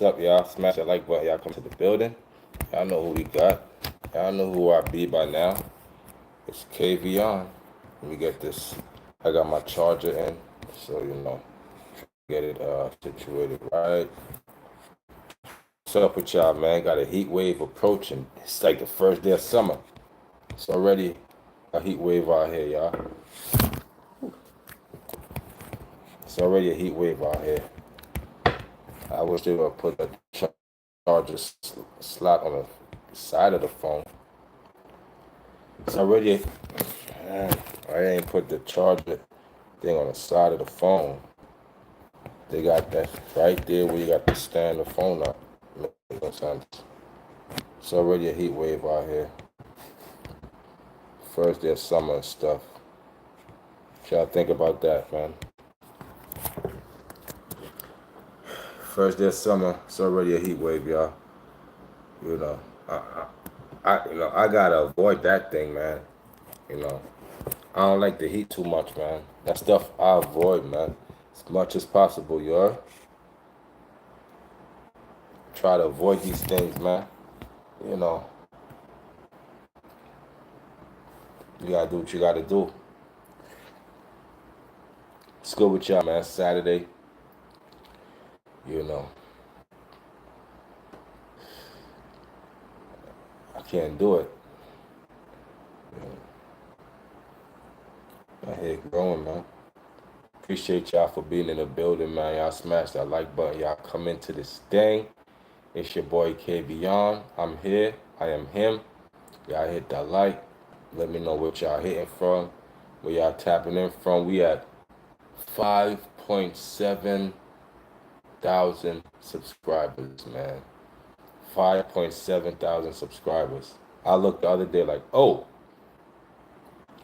What's up, y'all? Smash that like button. Y'all come to the building. Y'all know who we got. Y'all know who I be by now. It's KV on. Let me get this. I got my charger in, so get it situated right. What's up with y'all, man? Got a heat wave approaching. It's like the first day of summer. It's already a heat wave out here, y'all. It's already a heat wave out here. I wish they would put a charger slot on the side of the phone. It's already. Man, I ain't put the charger thing on the side of the phone. They got that right there where you got to stand the phone up. Makes no sense. It's already a heat wave out here. First day of summer and stuff. What y'all think about that, man? First day of summer, it's already a heat wave, y'all. You know, I gotta avoid that thing, man. You know, I don't like the heat too much, man. That stuff I avoid, man, as much as possible, y'all. Try to avoid these things, man. You know, you gotta do what you gotta do. It's good with y'all, man. Saturday, you know, I can't do it. My head growing, man. Appreciate y'all for being in the building, man. Y'all smash that like button. Y'all come into this thing. It's your boy K Beyond. I'm here. I am him. Y'all hit that like. Let me know what y'all hitting from. Where y'all tapping in from. We at 5.7 thousand subscribers, man. 5.7 thousand subscribers. I looked the other day like, oh,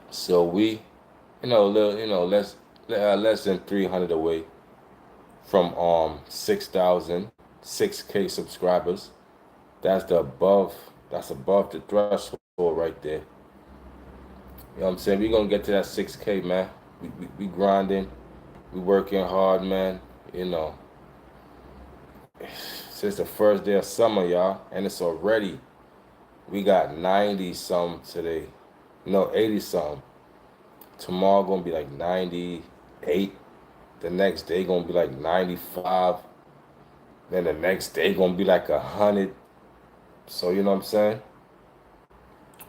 so we, less than 300 away from 6,000, 6K subscribers. That's above the threshold right there. You know what I'm saying? We gonna get to that 6K, man. We grinding, we working hard, man. You know, since the first day of summer, y'all, and it's already, we got 90 some today. No, 80 some. Tomorrow gonna be like 98. The next day gonna be like 95. Then the next day gonna be like 100. So you know what I'm saying?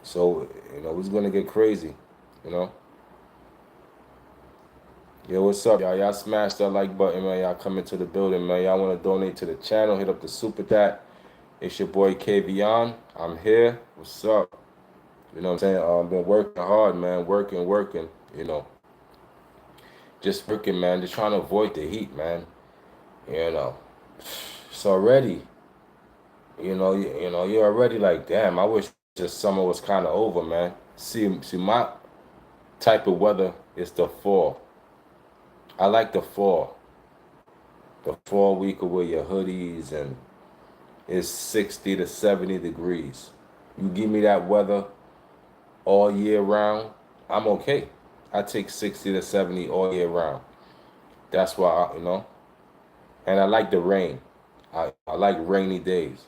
So it's gonna get crazy. You know. Yo, what's up, y'all? Y'all smash that like button, man. Y'all come into the building, man. Y'all wanna donate to the channel? Hit up the super chat. It's your boy KV on. I'm here. What's up? You know what I'm saying? I've been working hard, man. Working. You know, just working, man. Just trying to avoid the heat, man. You know, it's already. You're already like, damn. I wish this summer was kind of over, man. See, my type of weather is the fall. I like the fall. The fall we could wear your hoodies and it's 60 to 70 degrees. You give me that weather all year round, I'm okay. I take 60 to 70 all year round. That's why, and I like the rain. I like rainy days.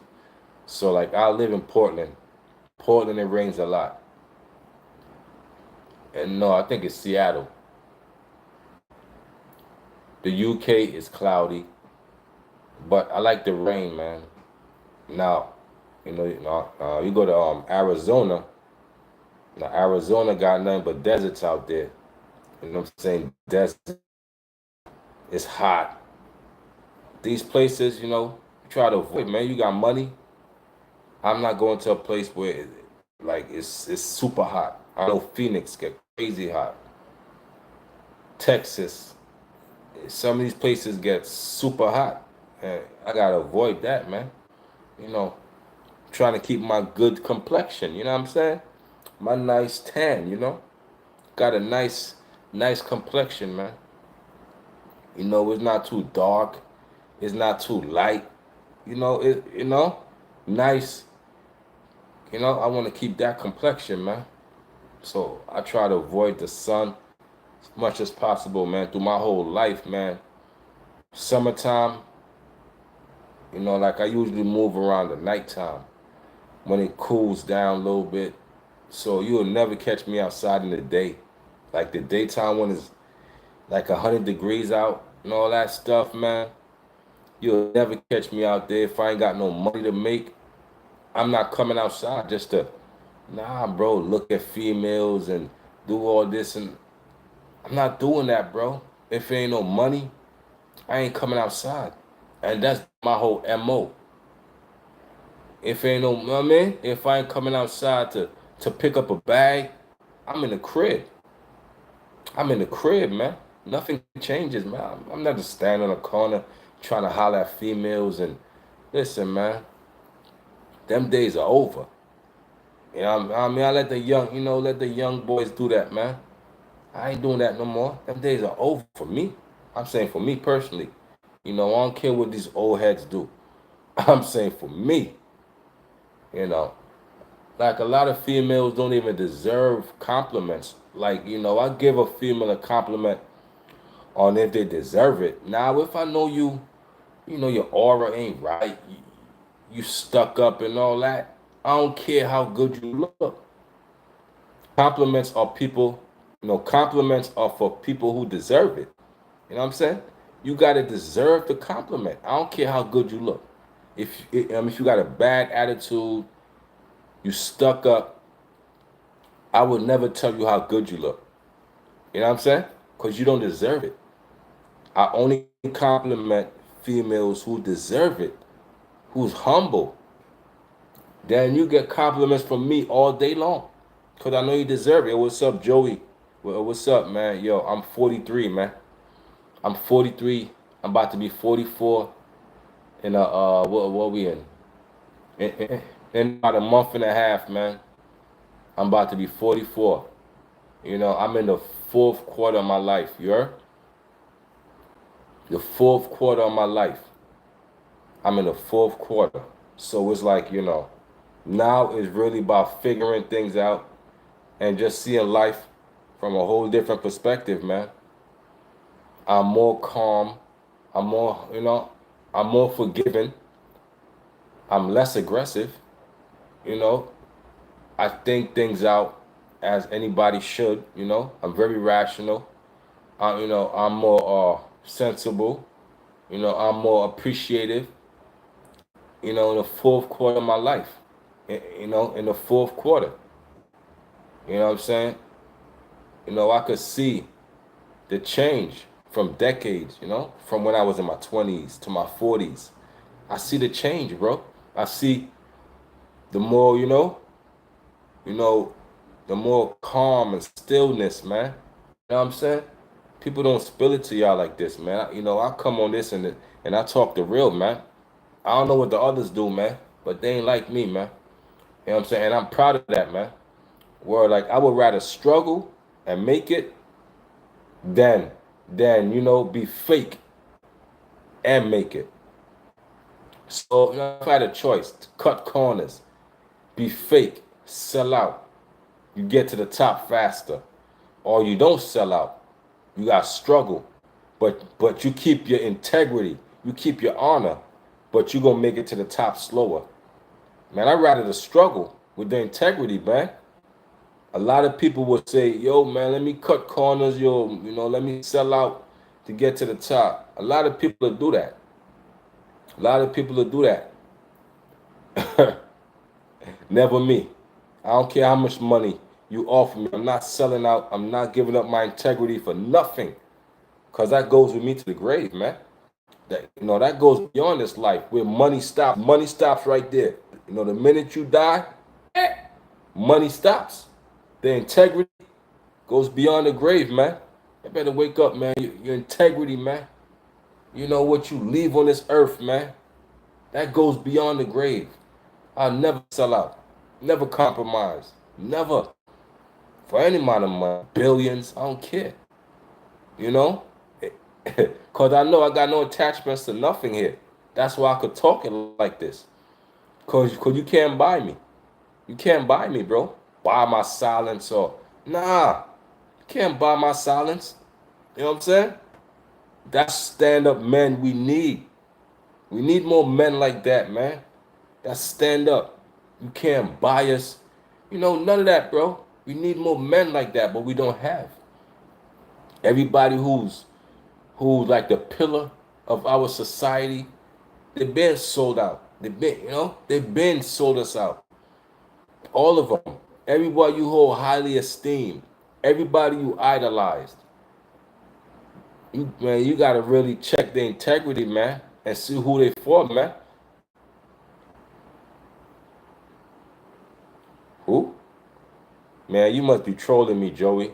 So, like, I live in Portland. Portland, it rains a lot. And no, I think it's Seattle. The UK is cloudy, but I like the rain, man. Now, you go to Arizona. Now, Arizona got nothing but deserts out there. You know what I'm saying? Desert. It's hot. These places, try to avoid, man. You got money. I'm not going to a place where, like, it's super hot. I know Phoenix get crazy hot. Texas. Some of these places get super hot. And I gotta avoid that, man. You know, trying to keep my good complexion. You know what I'm saying? My nice tan. Got a nice complexion, man. It's not too dark. It's not too light. Nice. I want to keep that complexion, man. So I try to avoid the sun as much as possible, man. Through my whole life, man. Summertime, You know, like I usually move around the nighttime when it cools down a little bit. So you'll never catch me outside in the day. Like the daytime when it's like 100 degrees out and all that stuff, man. You'll never catch me out there if I ain't got no money to make. I'm not coming outside just to, nah, bro, look at females and do all this. And I'm not doing that, bro. If there ain't no money, I ain't coming outside. And that's my whole MO. If ain't no, you know what I mean? If I ain't coming outside to pick up a bag, I'm in the crib. I'm in the crib, man. Nothing changes, man. I'm not just standing on a corner trying to holler at females and listen, man. Them days are over. You know, I mean, I let the young, let the young boys do that, man. I ain't doing that no more. Them days are over for me. I'm saying for me personally. You know, I don't care what these old heads do. I'm saying for me, you know, like a lot of females don't even deserve compliments. Like, I give a female a compliment on if they deserve it. Now, if I know you, your aura ain't right, you stuck up and all that, I don't care how good you look. Compliments are people, compliments are for people who deserve it. You know what I'm saying? You gotta deserve the compliment. I don't care how good you look. If you got a bad attitude, you stuck up, I would never tell you how good you look. You know what I'm saying? Because you don't deserve it. I only compliment females who deserve it, who's humble. Then you get compliments from me all day long. Because I know you deserve it. What's up, Joey? Well, what's up, man? Yo, I'm 43, man. I'm 43. I'm about to be 44 in what we in? In about a month and a half, man. I'm about to be 44. I'm in the fourth quarter of my life. You heard? The fourth quarter of my life. I'm in the fourth quarter. So it's like, now it's really about figuring things out and just seeing life from a whole different perspective, man. I'm more calm. I'm more, I'm more forgiving. I'm less aggressive. You know, I think things out as anybody should. I'm very rational. I'm more sensible. I'm more appreciative. In the fourth quarter of my life. In the fourth quarter. You know what I'm saying? I could see the change from decades, from when I was in my 20s to my 40s. I see the change, bro. I see the more, you know, the more calm and stillness, man. You know what I'm saying? People don't spill it to y'all like this, man. I come on this and I talk the real, man. I don't know what the others do, man, but they ain't like me, man. You know what I'm saying? And I'm proud of that, man. Where like I would rather struggle and make it than be fake and make it. So if I had a choice to cut corners, be fake, sell out, you get to the top faster, or you don't sell out, you got to struggle, but you keep your integrity, you keep your honor, but you gonna make it to the top slower. Man, I'd rather the struggle with the integrity, man. A lot of people would say, yo, man, let me cut corners, let me sell out to get to the top. A lot of people will do that. A lot of people will do that. Never me. I don't care how much money you offer me. I'm not selling out. I'm not giving up my integrity for nothing. Because that goes with me to the grave, man. That goes beyond this life where money stops. Money stops right there. The minute you die, money stops. The integrity goes beyond the grave, man. You better wake up, man. Your integrity, man. You know what you leave on this earth, man. That goes beyond the grave. I'll never sell out. Never compromise. Never. For any amount of money. Billions. I don't care. You know? Because I know I got no attachments to nothing here. That's why I could talk it like this. Because you can't buy me. You can't buy me, bro. Buy my silence or... Nah. You can't buy my silence. You know what I'm saying? That's stand-up men we need. We need more men like that, man. That stand up. You can't bias. None of that, bro. We need more men like that, but we don't have. Everybody who's like the pillar of our society, they've been sold out. They've been sold us out. All of them. Everybody you hold highly esteemed. Everybody you idolized. You gotta really check the integrity, man, and see who they for, man. Who? Man, you must be trolling me, Joey.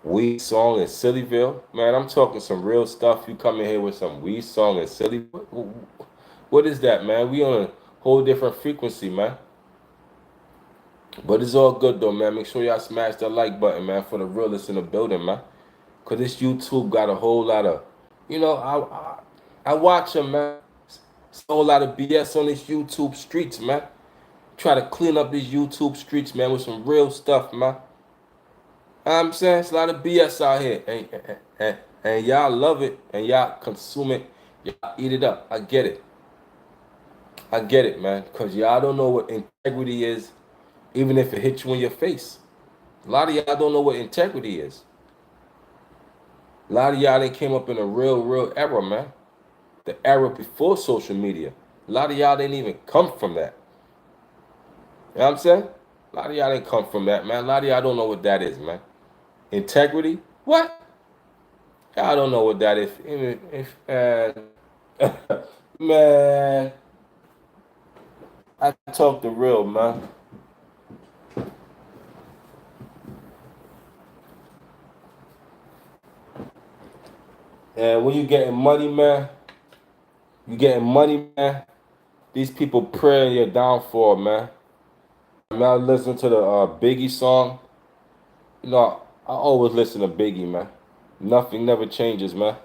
Weed song in Sillyville? Man, I'm talking some real stuff. You come in here with some weed song in Silly. What is that, man? We on a whole different frequency, man. But it's all good though, man. Make sure y'all smash that like button, man, for the realists in the building, man. Cause this YouTube got a whole lot of, I watch them, man. It's a whole lot of BS on these YouTube streets, man. Try to clean up these YouTube streets, man, with some real stuff, man. I'm saying it's a lot of BS out here, and y'all love it, and y'all consume it, y'all eat it up. I get it, man, cause y'all don't know what integrity is, even if it hits you in your face. A lot of y'all don't know what integrity is. A lot of y'all ain't came up in a real era, man. The era before social media. A lot of y'all didn't even come from that. You know what I'm saying? A lot of y'all didn't come from that, man. A lot of y'all don't know what that is, man. Integrity? What? Y'all don't know what that is. Man, I talk the real, man. And when you getting money, man, you getting money, man. These people praying your downfall, man. I mean, I listen to the Biggie song. I always listen to Biggie, man. Nothing never changes, man.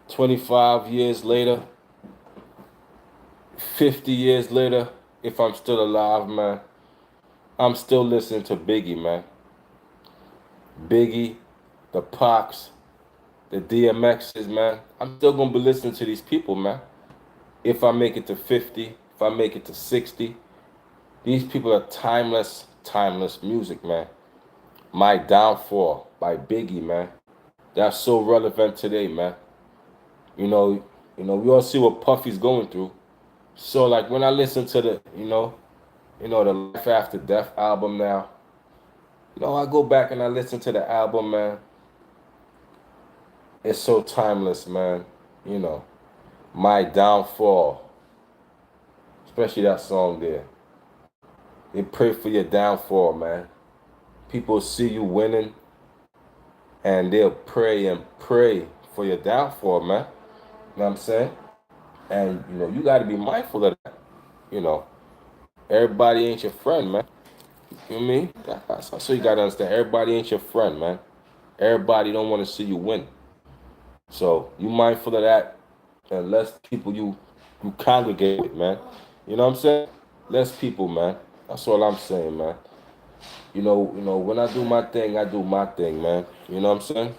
25 years later, 50 years later, if I'm still alive, man, I'm still listening to Biggie, man. Biggie, the Pox, the DMXs, man. I'm still gonna be listening to these people, man. If I make it to 50, if I make it to 60, these people are timeless music, man. My Downfall by Biggie, man. That's so relevant today, man. You know, we all see what Puffy's going through. So like when I listen to the Life After Death album now, I go back and I listen to the album, man. It's so timeless, man. You know, My Downfall, especially that song there. They pray for your downfall, man. People see you winning and they'll pray and pray for your downfall, man. You know what I'm saying? And you gotta be mindful of that. You know, everybody ain't your friend, man. You know what I mean? So you gotta understand. Everybody ain't your friend, man. Everybody don't want to see you win. So you mindful of that, and less people you congregate with, man. You know what I'm saying? Less people, man. That's all I'm saying, man. When I do my thing, I do my thing, man. You know what I'm saying?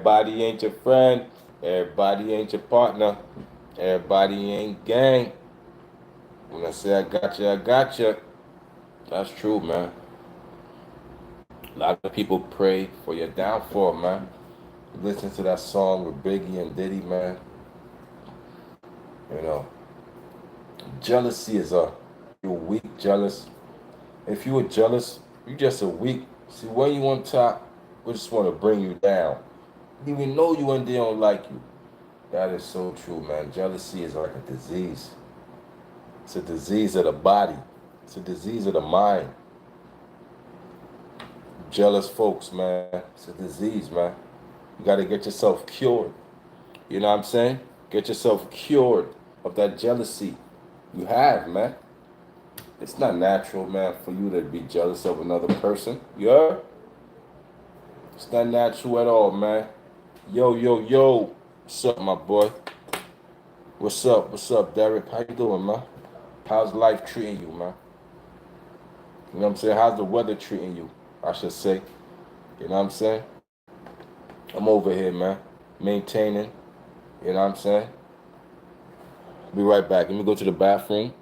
Everybody ain't your friend. Everybody ain't your partner. Everybody ain't gang. When I say I got you, I got you. That's true, man. A lot of people pray for your downfall, man. You listen to that song with Biggie and Diddy, man. You know, jealousy is a you're weak, jealous. If you were jealous, you just a weak. See, when you on top, we just want to bring you down. You even know you and they don't like you. That is so true, man. Jealousy is like a disease. It's a disease of the body. It's a disease of the mind. Jealous folks, man. It's a disease, man. You got to get yourself cured. You know what I'm saying? Get yourself cured of that jealousy you have, man. It's not natural, man, for you to be jealous of another person. You heard? It's not natural at all, man. Yo, yo, yo. What's up, my boy? What's up? What's up, Derek? How you doing, man? How's life treating you, man? You know what I'm saying? How's the weather treating you? I should say. You know what I'm saying? I'm over here, man. Maintaining. You know what I'm saying? Be right back. Let me go to the bathroom.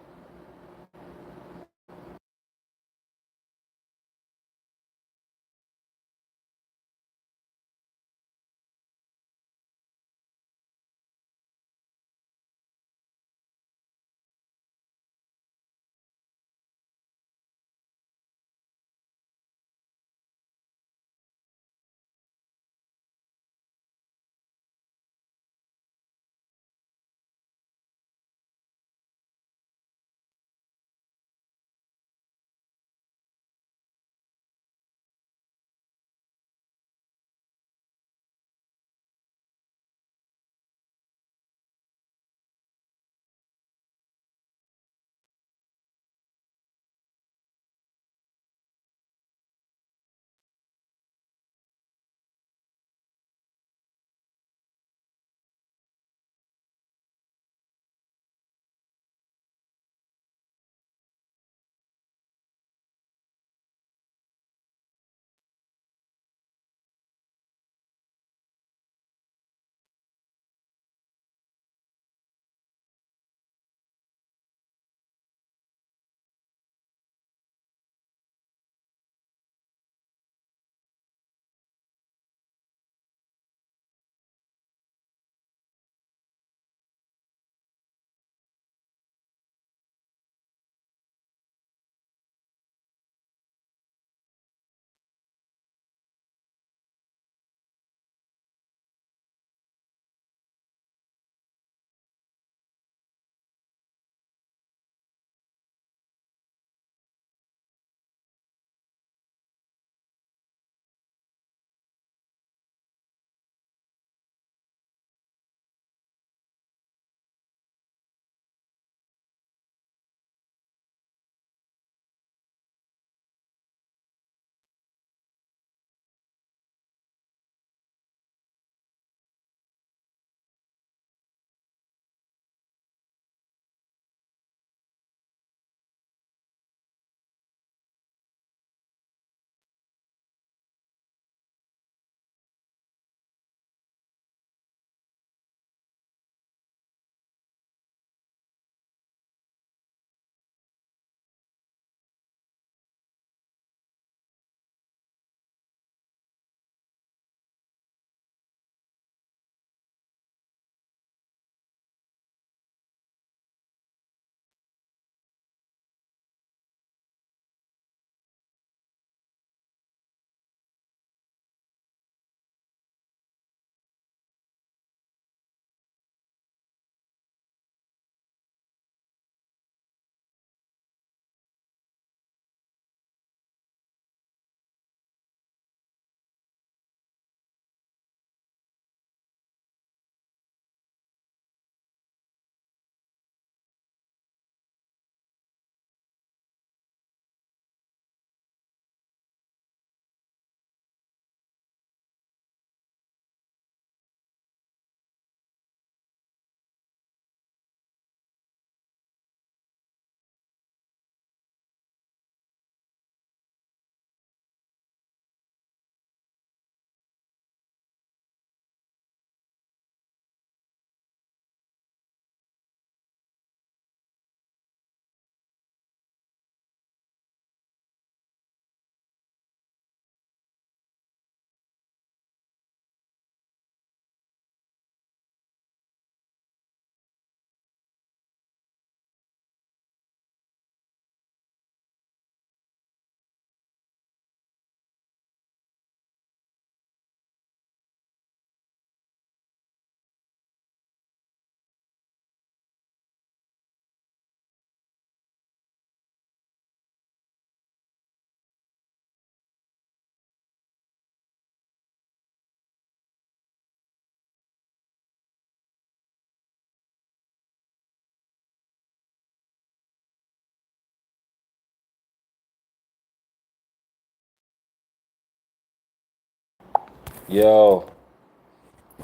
Yo,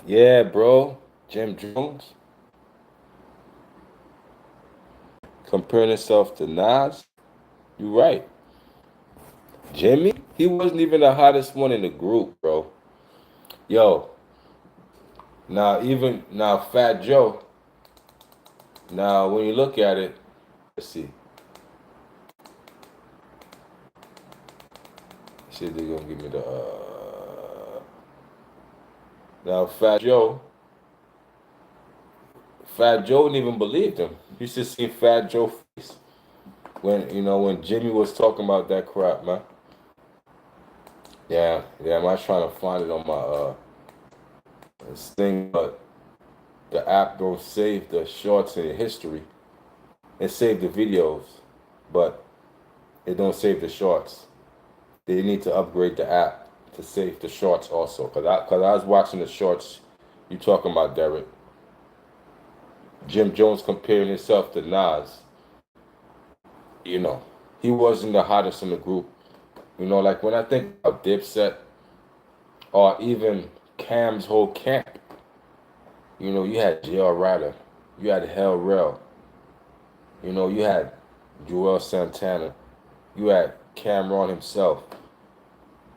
yeah, bro. Jim Jones comparing himself to Nas. You right. Jimmy, he wasn't even the hottest one in the group, bro. Yo, now Fat Joe. Now when you look at it, let's see. See if they're gonna give me the. Now Fat Joe didn't even believe him. You should see Fat Joe face when Jimmy was talking about that crap, man. Yeah. I'm trying to find it on my this thing, but the app don't save the shorts in history. It saved the videos, but it don't save the shorts. They need to upgrade the app to save the shorts also. Cause I was watching the shorts you talking about, Derek. Jim Jones comparing himself to Nas. You know, he wasn't the hottest in the group. Like when I think of Dipset or even Cam's whole camp, you had J.R. Ryder, you had Hell Rell, you had Joel Santana, you had Cameron himself,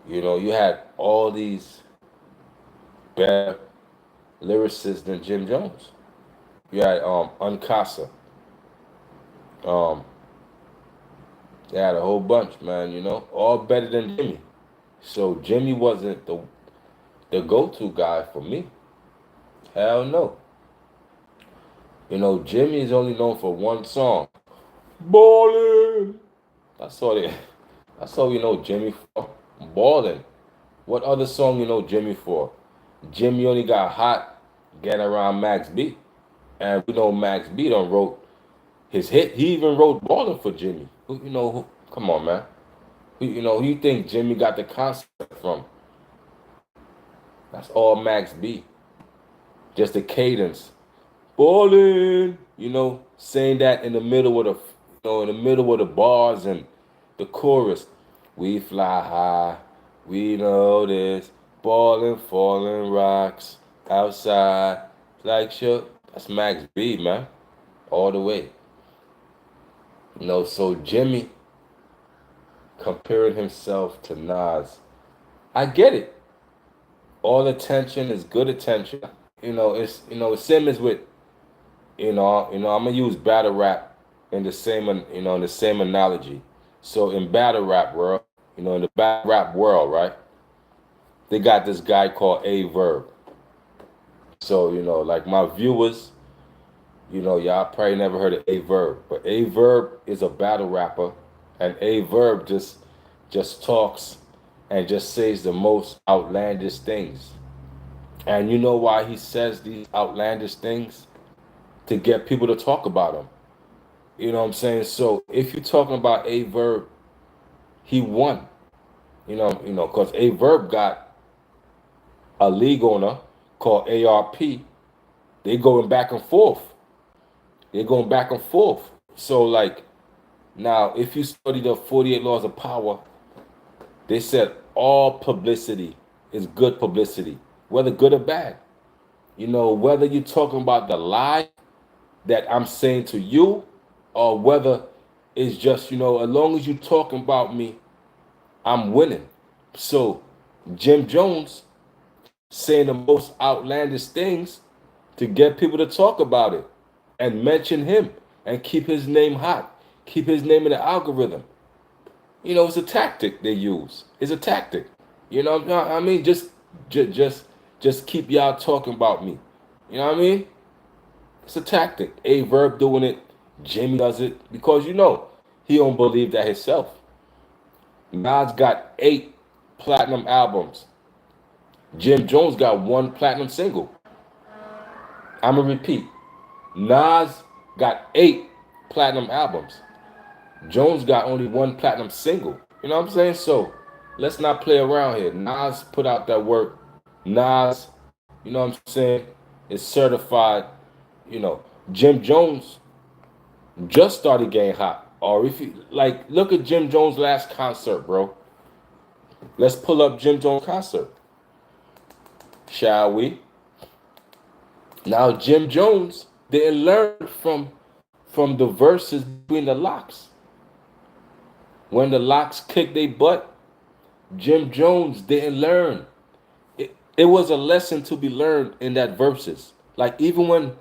you had all these better lyricists than Jim Jones. You had Uncasa. Um, they had a whole bunch, man, all better than Jimmy. So Jimmy wasn't the go-to guy for me. Hell no. Jimmy is only known for one song. Ballin'. That's all they that's all we know Jimmy for. Ballin'. What other song you know Jimmy for? Jimmy only got hot getting around Max B. And we know Max B done wrote his hit. He even wrote Ballin' for Jimmy. Come on, man. Who you think Jimmy got the concept from? That's all Max B. Just the cadence. Ballin', saying that in the middle of the bars and the chorus. We fly high, we know this, ballin', falling rocks, outside, like sure. That's Max B, man, all the way. So Jimmy comparing himself to Nas, I get it. All attention is good attention. It's same as with I'm gonna use battle rap in the same in the same analogy. So in battle rap world, in the battle rap world, right? They got this guy called A Verb. So like my viewers, y'all probably never heard of A Verb, but A Verb is a battle rapper, and A Verb just talks and just says the most outlandish things. And you know why he says these outlandish things? To get people to talk about him. You know what I'm saying? So if you're talking about A Verb, he won. Because A Verb got a league owner called ARP. They going back and forth. They're going back and forth. So like now, if you study the 48 laws of power, they said all publicity is good publicity, whether good or bad. Whether you're talking about the lie that I'm saying to you, or whether it's just, as long as you're talking about me, I'm winning. So Jim Jones saying the most outlandish things to get people to talk about it and mention him and keep his name hot, keep his name in the algorithm. It's a tactic they use. It's a tactic. I mean, just keep y'all talking about me. You know what I mean? It's a tactic. A Verb doing it, Jimmy does it because he don't believe that himself. Nas got 8 platinum albums. Jim Jones got 1 platinum single. I'ma repeat. Nas got 8 platinum albums. Jones got only 1 platinum single. You know what I'm saying? So let's not play around here. Nas put out that work. Nas, you know what I'm saying, is certified. Jim Jones just started getting hot. Or if you like, look at Jim Jones' last concert, bro. Let's pull up Jim Jones' concert. shall we? Now Jim Jones didn't learn from the verses between the locks. When the locks kicked their butt, Jim Jones didn't learn. It was a lesson to be learned in that verses. Like even when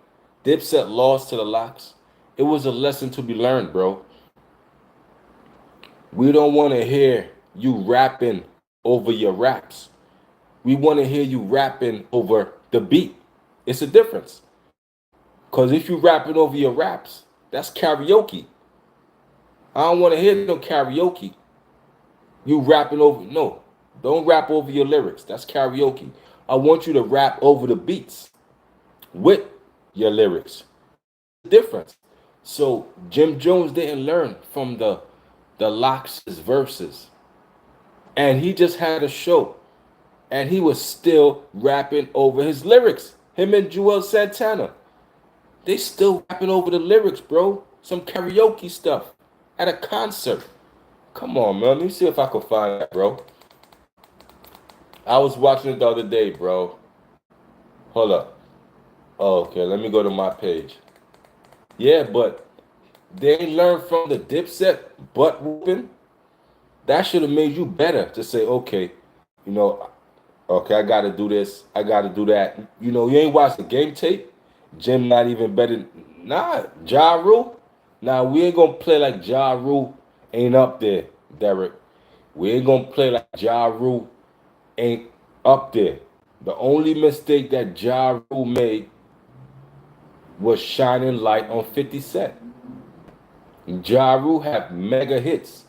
Dipset lost to the locks, it was a lesson to be learned, bro. We don't want to hear you rapping over your raps. We want to hear you rapping over the beat. It's a difference. Because if you rapping over your raps, that's karaoke. I don't want to hear no karaoke. You rapping over, no. Don't rap over your lyrics. That's karaoke. I want you to rap over the beats with your lyrics. Difference. So Jim Jones didn't learn from the Locks' verses. And he just had a show. And he was still rapping over his lyrics. Him and Joel Santana. They still rapping over the lyrics, bro. Some karaoke stuff at a concert. Come on, man. Let me see if I can find that, bro. I was watching it the other day, bro. Hold up. Oh, okay, let me go to my page. Yeah, but they learned from the Dipset butt whooping. That should have made you better to say, okay, you know, okay, I got to do this. I got to do that. You know, you ain't watched the game tape. Jim not even better. Nah, Ja Rule. Nah, we ain't going to play like Ja Rule ain't up there, Derek. We ain't going to play like Ja Rule ain't up there. The only mistake that Ja Rule made was shining light on 50 Cent. Ja Rule had mega hits.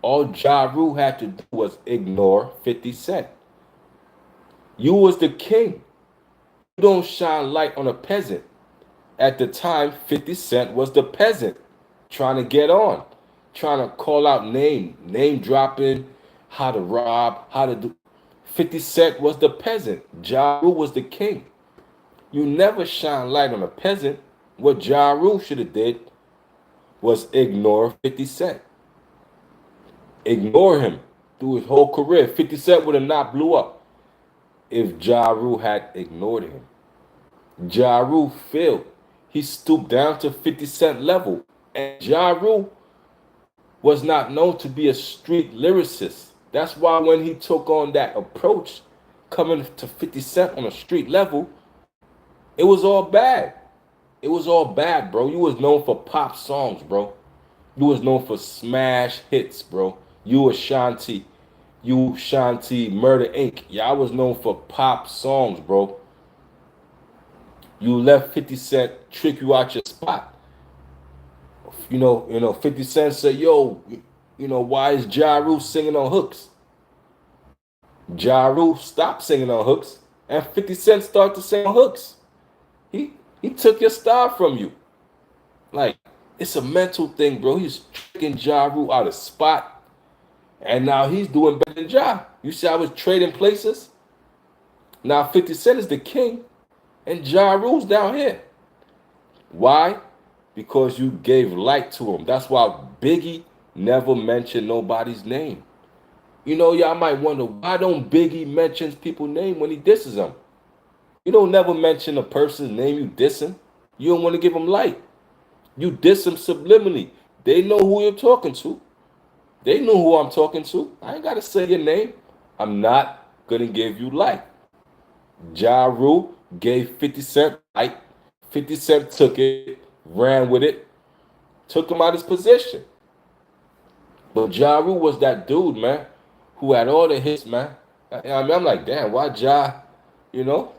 All Ja Rule had to do was ignore 50 Cent. You was the king. You don't shine light on a peasant. At the time, 50 Cent was the peasant trying to get on, trying to call out name dropping, how to rob, how to do. 50 Cent was the peasant. Ja Rule was the king. You never shine light on a peasant. What Ja Rule should have did was ignore 50 Cent. Ignore him through his whole career. 50 Cent would have not blew up if Ja Rule had ignored him. Ja Rule failed. He stooped down to 50 Cent level. And Ja Rule was not known to be a street lyricist. That's why when he took on that approach, coming to 50 Cent on a street level, it was all bad. It was all bad, bro. You was known for pop songs, bro. You was known for smash hits, bro. You Ashanti. You Shanti, Murder Inc. Yeah, I was known for pop songs, bro. You let 50 Cent trick you out your spot. 50 Cent said, yo, why is Ja Rule singing on hooks? Ja Rule stopped singing on hooks, and 50 Cent started to sing on hooks. He took your style from you. Like, it's a mental thing, bro. He's tricking Ja Rule out of spot, and now he's doing better than Ja. You see, I was trading places. Now 50 Cent is the king, and Ja Rule's down here. Why? Because you gave light to him. That's why Biggie never mentioned nobody's name. Y'all might wonder, why don't Biggie mention people's name when he disses them? You don't never mention a person's name you dissing. You don't want to give them light. You diss them subliminally. They know who you're talking to. They know who I'm talking to. I ain't got to say your name. I'm not going to give you light. Ja Rule gave 50 Cent light. 50 Cent took it, ran with it, took him out of his position. But Ja Rule was that dude, man, who had all the hits, man. I'm like, damn, why Ja,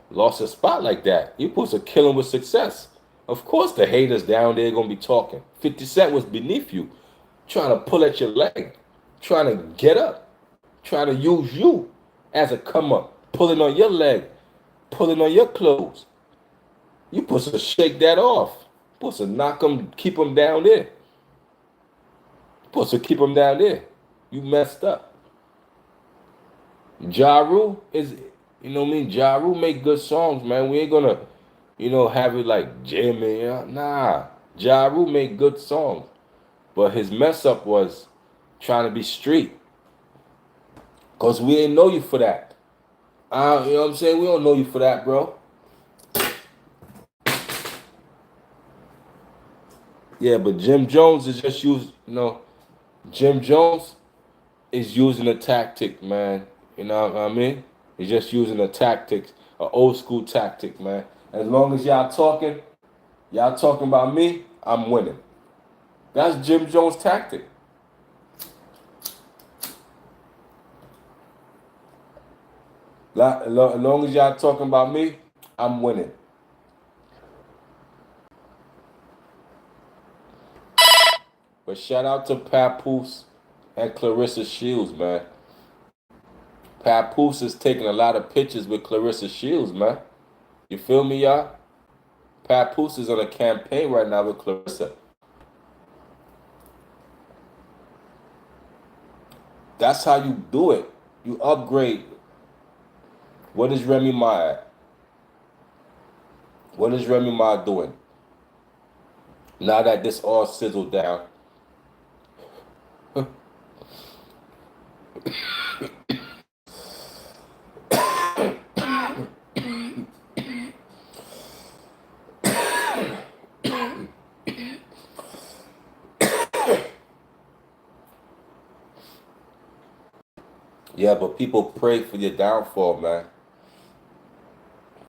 lost a spot like that? He supposed to kill him with success. Of course the haters down there going to be talking. 50 Cent was beneath you, trying to pull at your leg, trying to get up, trying to use you as a come up, pulling on your leg, pulling on your clothes. You supposed to shake that off. Supposed to knock him, keep him down there. Supposed to keep him down there. You messed up. Ja Rule is, Ja Rule make good songs, man. We ain't gonna, have it like Jimmy. Nah. Ja Rule make good songs. But his mess up was trying to be street. Because we ain't know you for that. You know what I'm saying? We don't know you for that, bro. Yeah, but Jim Jones is just using, Jim Jones is using a tactic, man. You know what I mean? He's just using a tactic, an old school tactic, man. As long as y'all talking about me, I'm winning. That's Jim Jones' tactic. As long as y'all talking about me, I'm winning. But shout out to Papoose and Clarissa Shields, man. Papoose is taking a lot of pictures with Clarissa Shields, man. You feel me, y'all? Papoose is on a campaign right now with Clarissa. That's how you do it. You upgrade. What is Remy Ma at? What is Remy Ma doing? Now that this all sizzled down. Yeah, but people pray for your downfall, man.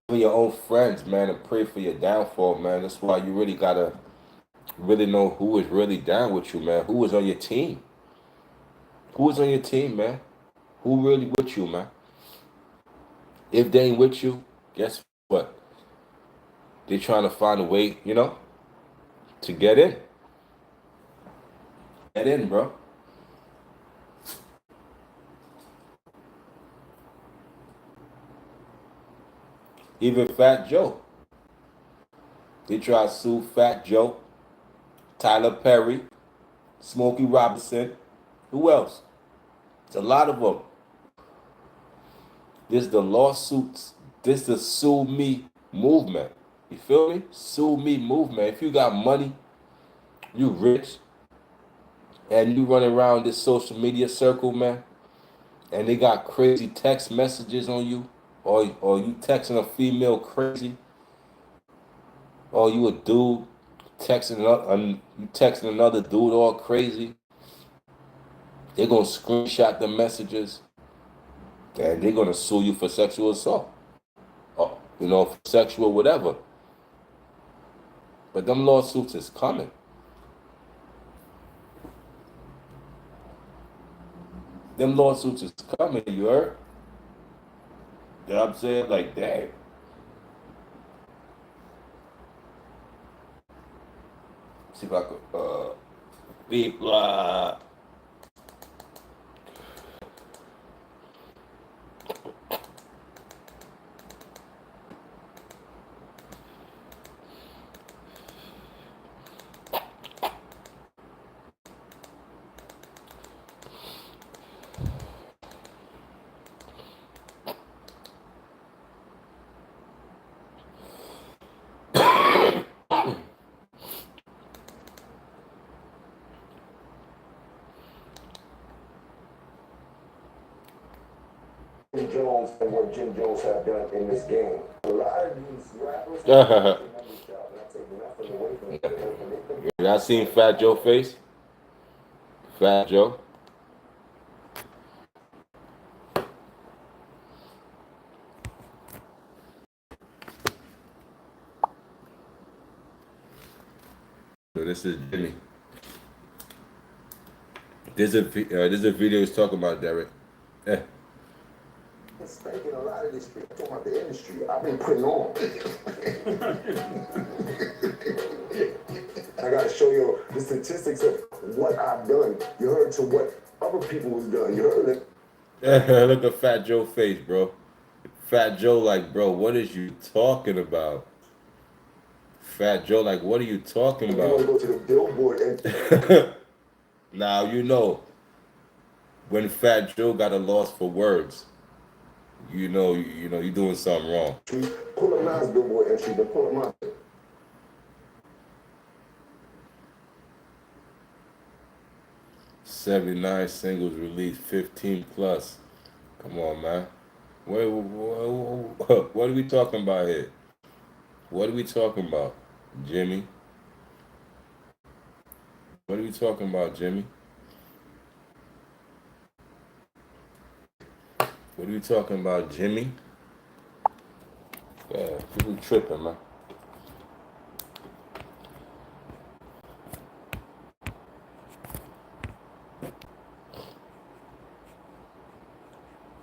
For your own friends, man, and pray for your downfall, man. That's why you really gotta really know who is really down with you, man. Who is on your team? Who is on your team, man? Who really with you, man? If they ain't with you, guess what? They trying to find a way, to get in. Get in, bro. Even Fat Joe. They try to sue Fat Joe, Tyler Perry, Smokey Robinson. Who else? It's a lot of them. This the lawsuits. This the sue me movement. You feel me? Sue me movement. If you got money, you rich, and you run around this social media circle, man, and they got crazy text messages on you, or you texting a female crazy, or you a dude you texting another dude all crazy, they're gonna screenshot the messages and they're gonna sue you for sexual assault, or for sexual whatever. But them lawsuits is coming. Them lawsuits is coming. You heard? You know what I'm saying? Like, damn. See if I could beep. Jim Jones and what Jim Jones have done in this game. A lot of these rappers have done tremendous job, and I take nothing away from them. Y'all seen Fat Joe face? Fat Joe. So this is Jimmy. There's a video he's talking about, Derek. Eh. It's taking a lot of this shit. Talking about the industry, I've been putting on. I gotta show you the statistics of what I've done. You heard to what other people was done. You heard it. Look at Fat Joe face, bro. Fat Joe, like, bro, what is you talking about? Fat Joe, like, what are you talking You wanna about? go to the billboard and Now you know when Fat Joe got a loss for words, you're doing something wrong. pull up Nas billboard entry, then pull up mine. 79 singles released, 15 plus. Come on, man. What are we talking about here? What are we talking about, Jimmy? What are we talking about, Jimmy? What are we talking about, Jimmy? Yeah, people tripping, man.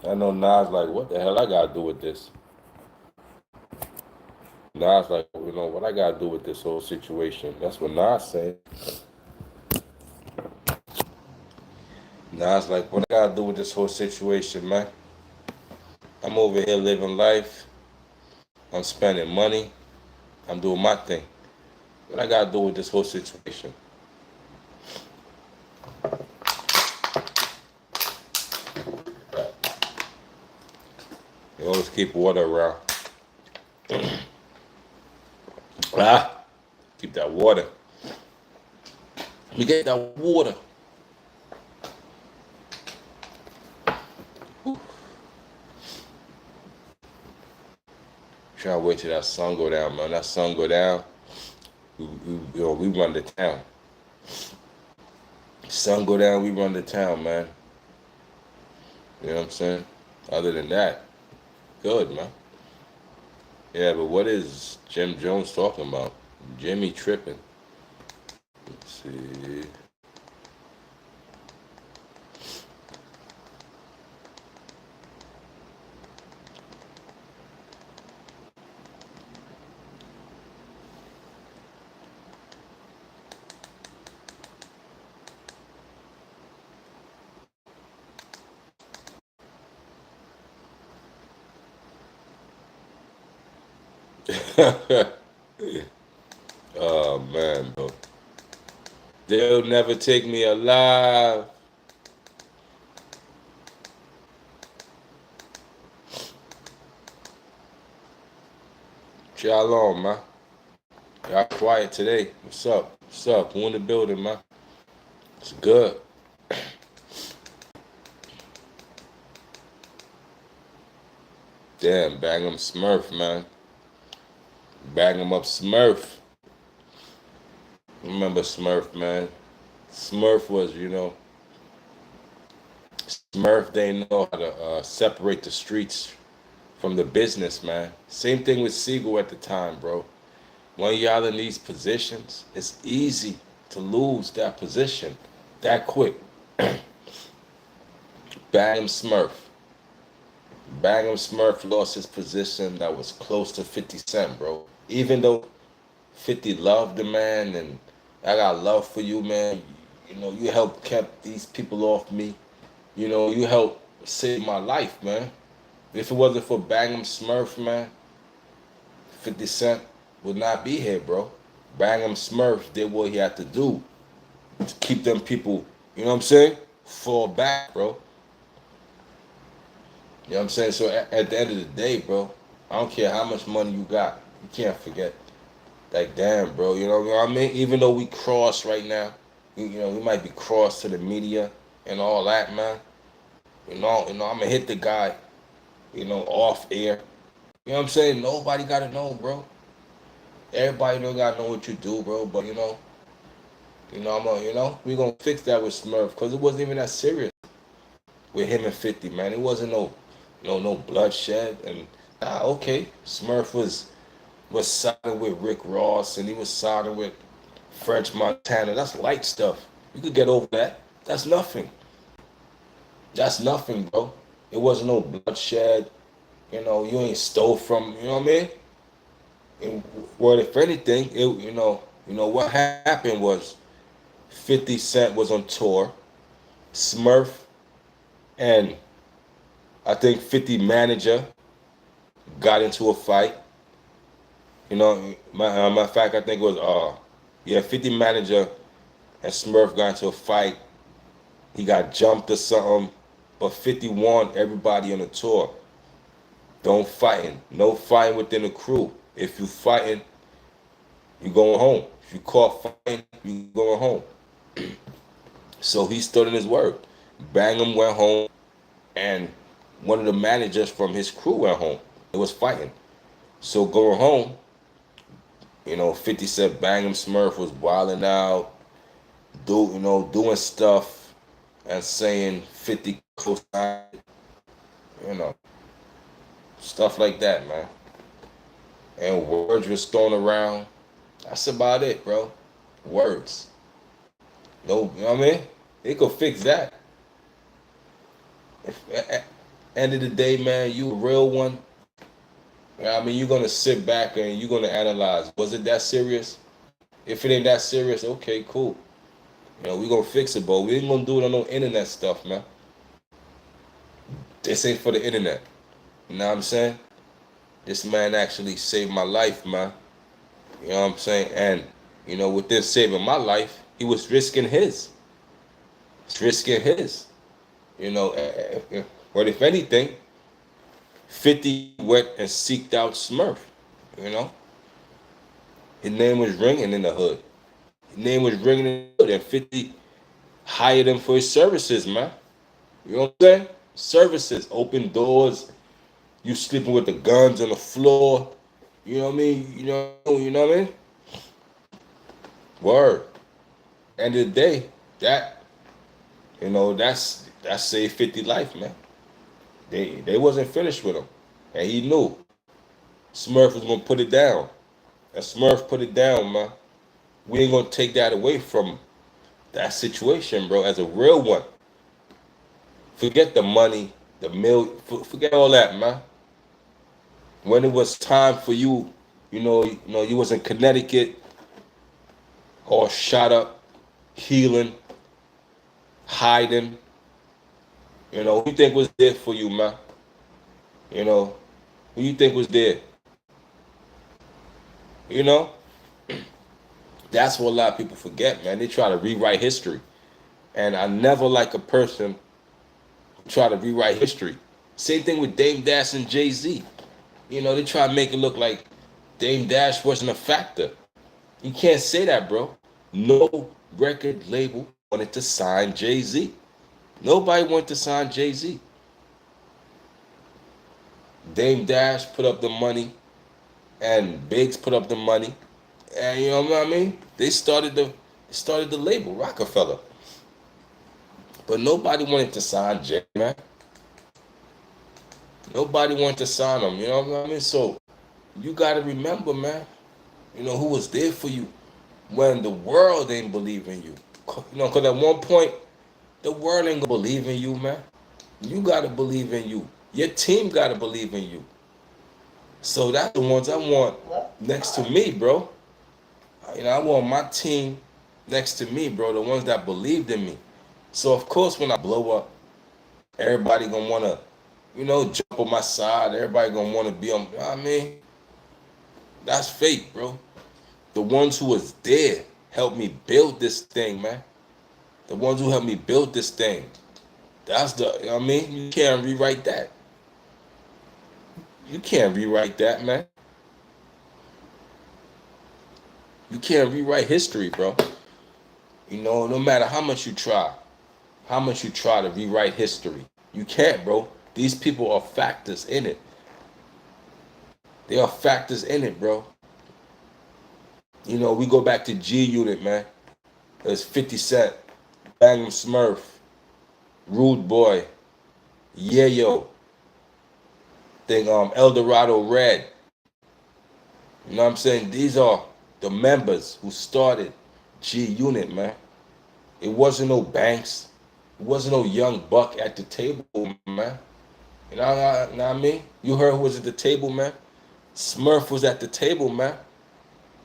I know Nas like, what the hell I gotta do with this? Nas like, what I gotta do with this whole situation? That's what Nas saying. Nas like, what I gotta do with this whole situation, man? I'm over here living life. I'm spending money. I'm doing my thing. What I gotta do with this whole situation? You always keep water around. Ah, keep that water. Let me get that water. Trying to wait till that sun go down, man. That sun go down, we run the town. Sun go down, we run the town, man. You know what I'm saying? Other than that, good, man. Yeah, but what is Jim Jones talking about? Jimmy tripping. Let's see. Oh man, bro. They'll never take me alive. Shalom, man. Y'all quiet today. What's up? What's up? Who in the building, man? It's good. Damn, bang 'em Smurf, man. Bang 'em up Smurf. Remember Smurf, man. Smurf was, Smurf, they know how to separate the streets from the business, man. Same thing with Siegel at the time, bro. When y'all in these positions, it's easy to lose that position that quick. Bang Smurf. Bang Smurf lost his position that was close to 50 Cent, bro. Even though 50 loved the man and I got love for you, man. You helped kept these people off me. You helped save my life, man. If it wasn't for Bang Smurf, man, 50 Cent would not be here, bro. Bang Smurf did what he had to do to keep them people, you know what I'm saying? Fall back, bro. You know what I'm saying? So at the end of the day, bro, I don't care how much money you got. You can't forget. Like, damn, bro, you know what I mean? Even though we cross right now, we might be crossed to the media and all that, man. I'm gonna hit the guy, off air. You know what I'm saying? Nobody gotta know, bro. Everybody don't gotta know what you do, bro. But we gonna fix that with Smurf because it wasn't even that serious with him and 50, man. It wasn't no bloodshed and okay. Smurf was siding with Rick Ross and he was siding with French Montana. That's light stuff. You could get over that. That's nothing. That's nothing, bro. It wasn't no bloodshed. You ain't stole from. You know what I mean? And, well, if anything, what happened was 50 Cent was on tour. Smurf and I think 50 manager got into a fight. Matter of fact, I think it was 50 manager and Smurf got into a fight. He got jumped or something, but 50 warned everybody on the tour. Don't fighting. No fighting within the crew. If you fighting, you going home. If you caught fighting, you going home. So he stood in his word. Bangum went home and one of the managers from his crew went home. It was fighting. So going home, 50 Cent Bangum Smurf was wilding out, doing stuff and saying 50 co-signed, you know, stuff like that, man. And words was thrown around. That's about it, bro. Words. No, you know what I mean? They could fix that. At end of the day, man, you a real one. I mean, you're gonna sit back and you're gonna analyze. Was it that serious? If it ain't that serious, okay, cool. We gonna fix it, but we ain't gonna do it on no internet stuff, man. This ain't for the internet. You know what I'm saying? This man actually saved my life, man. You know what I'm saying? And, with this saving my life, he was risking his. He's risking his. But if anything, 50 went and seeked out Smurf. You know? His name was ringing in the hood. His name was ringing in the hood, and 50 hired him for his services, man. You know what I'm saying? Services, open doors, you sleeping with the guns on the floor. You know what I mean? You know what I mean? Word. End of the day, that saved 50 life, man. They wasn't finished with him. And he knew Smurf was gonna put it down. And Smurf put it down, man. We ain't gonna take that away from that situation, bro, as a real one. Forget the money, the forget all that, man. When it was time for you, you was in Connecticut, all shot up, healing, hiding. Who you think was there for you, man? Who you think was there? That's what a lot of people forget, man. They try to rewrite history. And I never like a person who try to rewrite history. Same thing with Dame Dash and Jay-Z. They try to make it look like Dame Dash wasn't a factor. You can't say that, bro. No record label wanted to sign Jay-Z. Nobody wanted to sign Jay-Z. Dame Dash put up the money, and Biggs put up the money, and you know what I mean? They started the label, Rockefeller. But nobody wanted to sign Jay, man. Nobody wanted to sign him, you know what I mean? So you gotta remember, man, who was there for you when the world ain't believe in you. Because at one point, the world ain't gonna believe in you, man. You gotta believe in you. Your team gotta believe in you. So that's the ones I want next to me, bro. I want my team next to me, bro. The ones that believed in me. So of course, when I blow up, everybody gonna wanna, jump on my side. Everybody gonna wanna be on. You know what I mean? That's fake, bro. The ones who was there helped me build this thing, man. The ones who helped me build this thing. That's the, you know what I mean? You can't rewrite that. You can't rewrite that, man. You can't rewrite history, bro. No matter how much you try to rewrite history, you can't, bro. These people are factors in it. They are factors in it, bro. We go back to G Unit, man. There's 50 Cent, Bangum Smurf, Rude Boy, Yayo, El Dorado Red. You know what I'm saying? These are the members who started G Unit, man. It wasn't no Banks. It wasn't no young buck at the table, man. You know what I mean? You heard who was at the table, man? Smurf was at the table, man.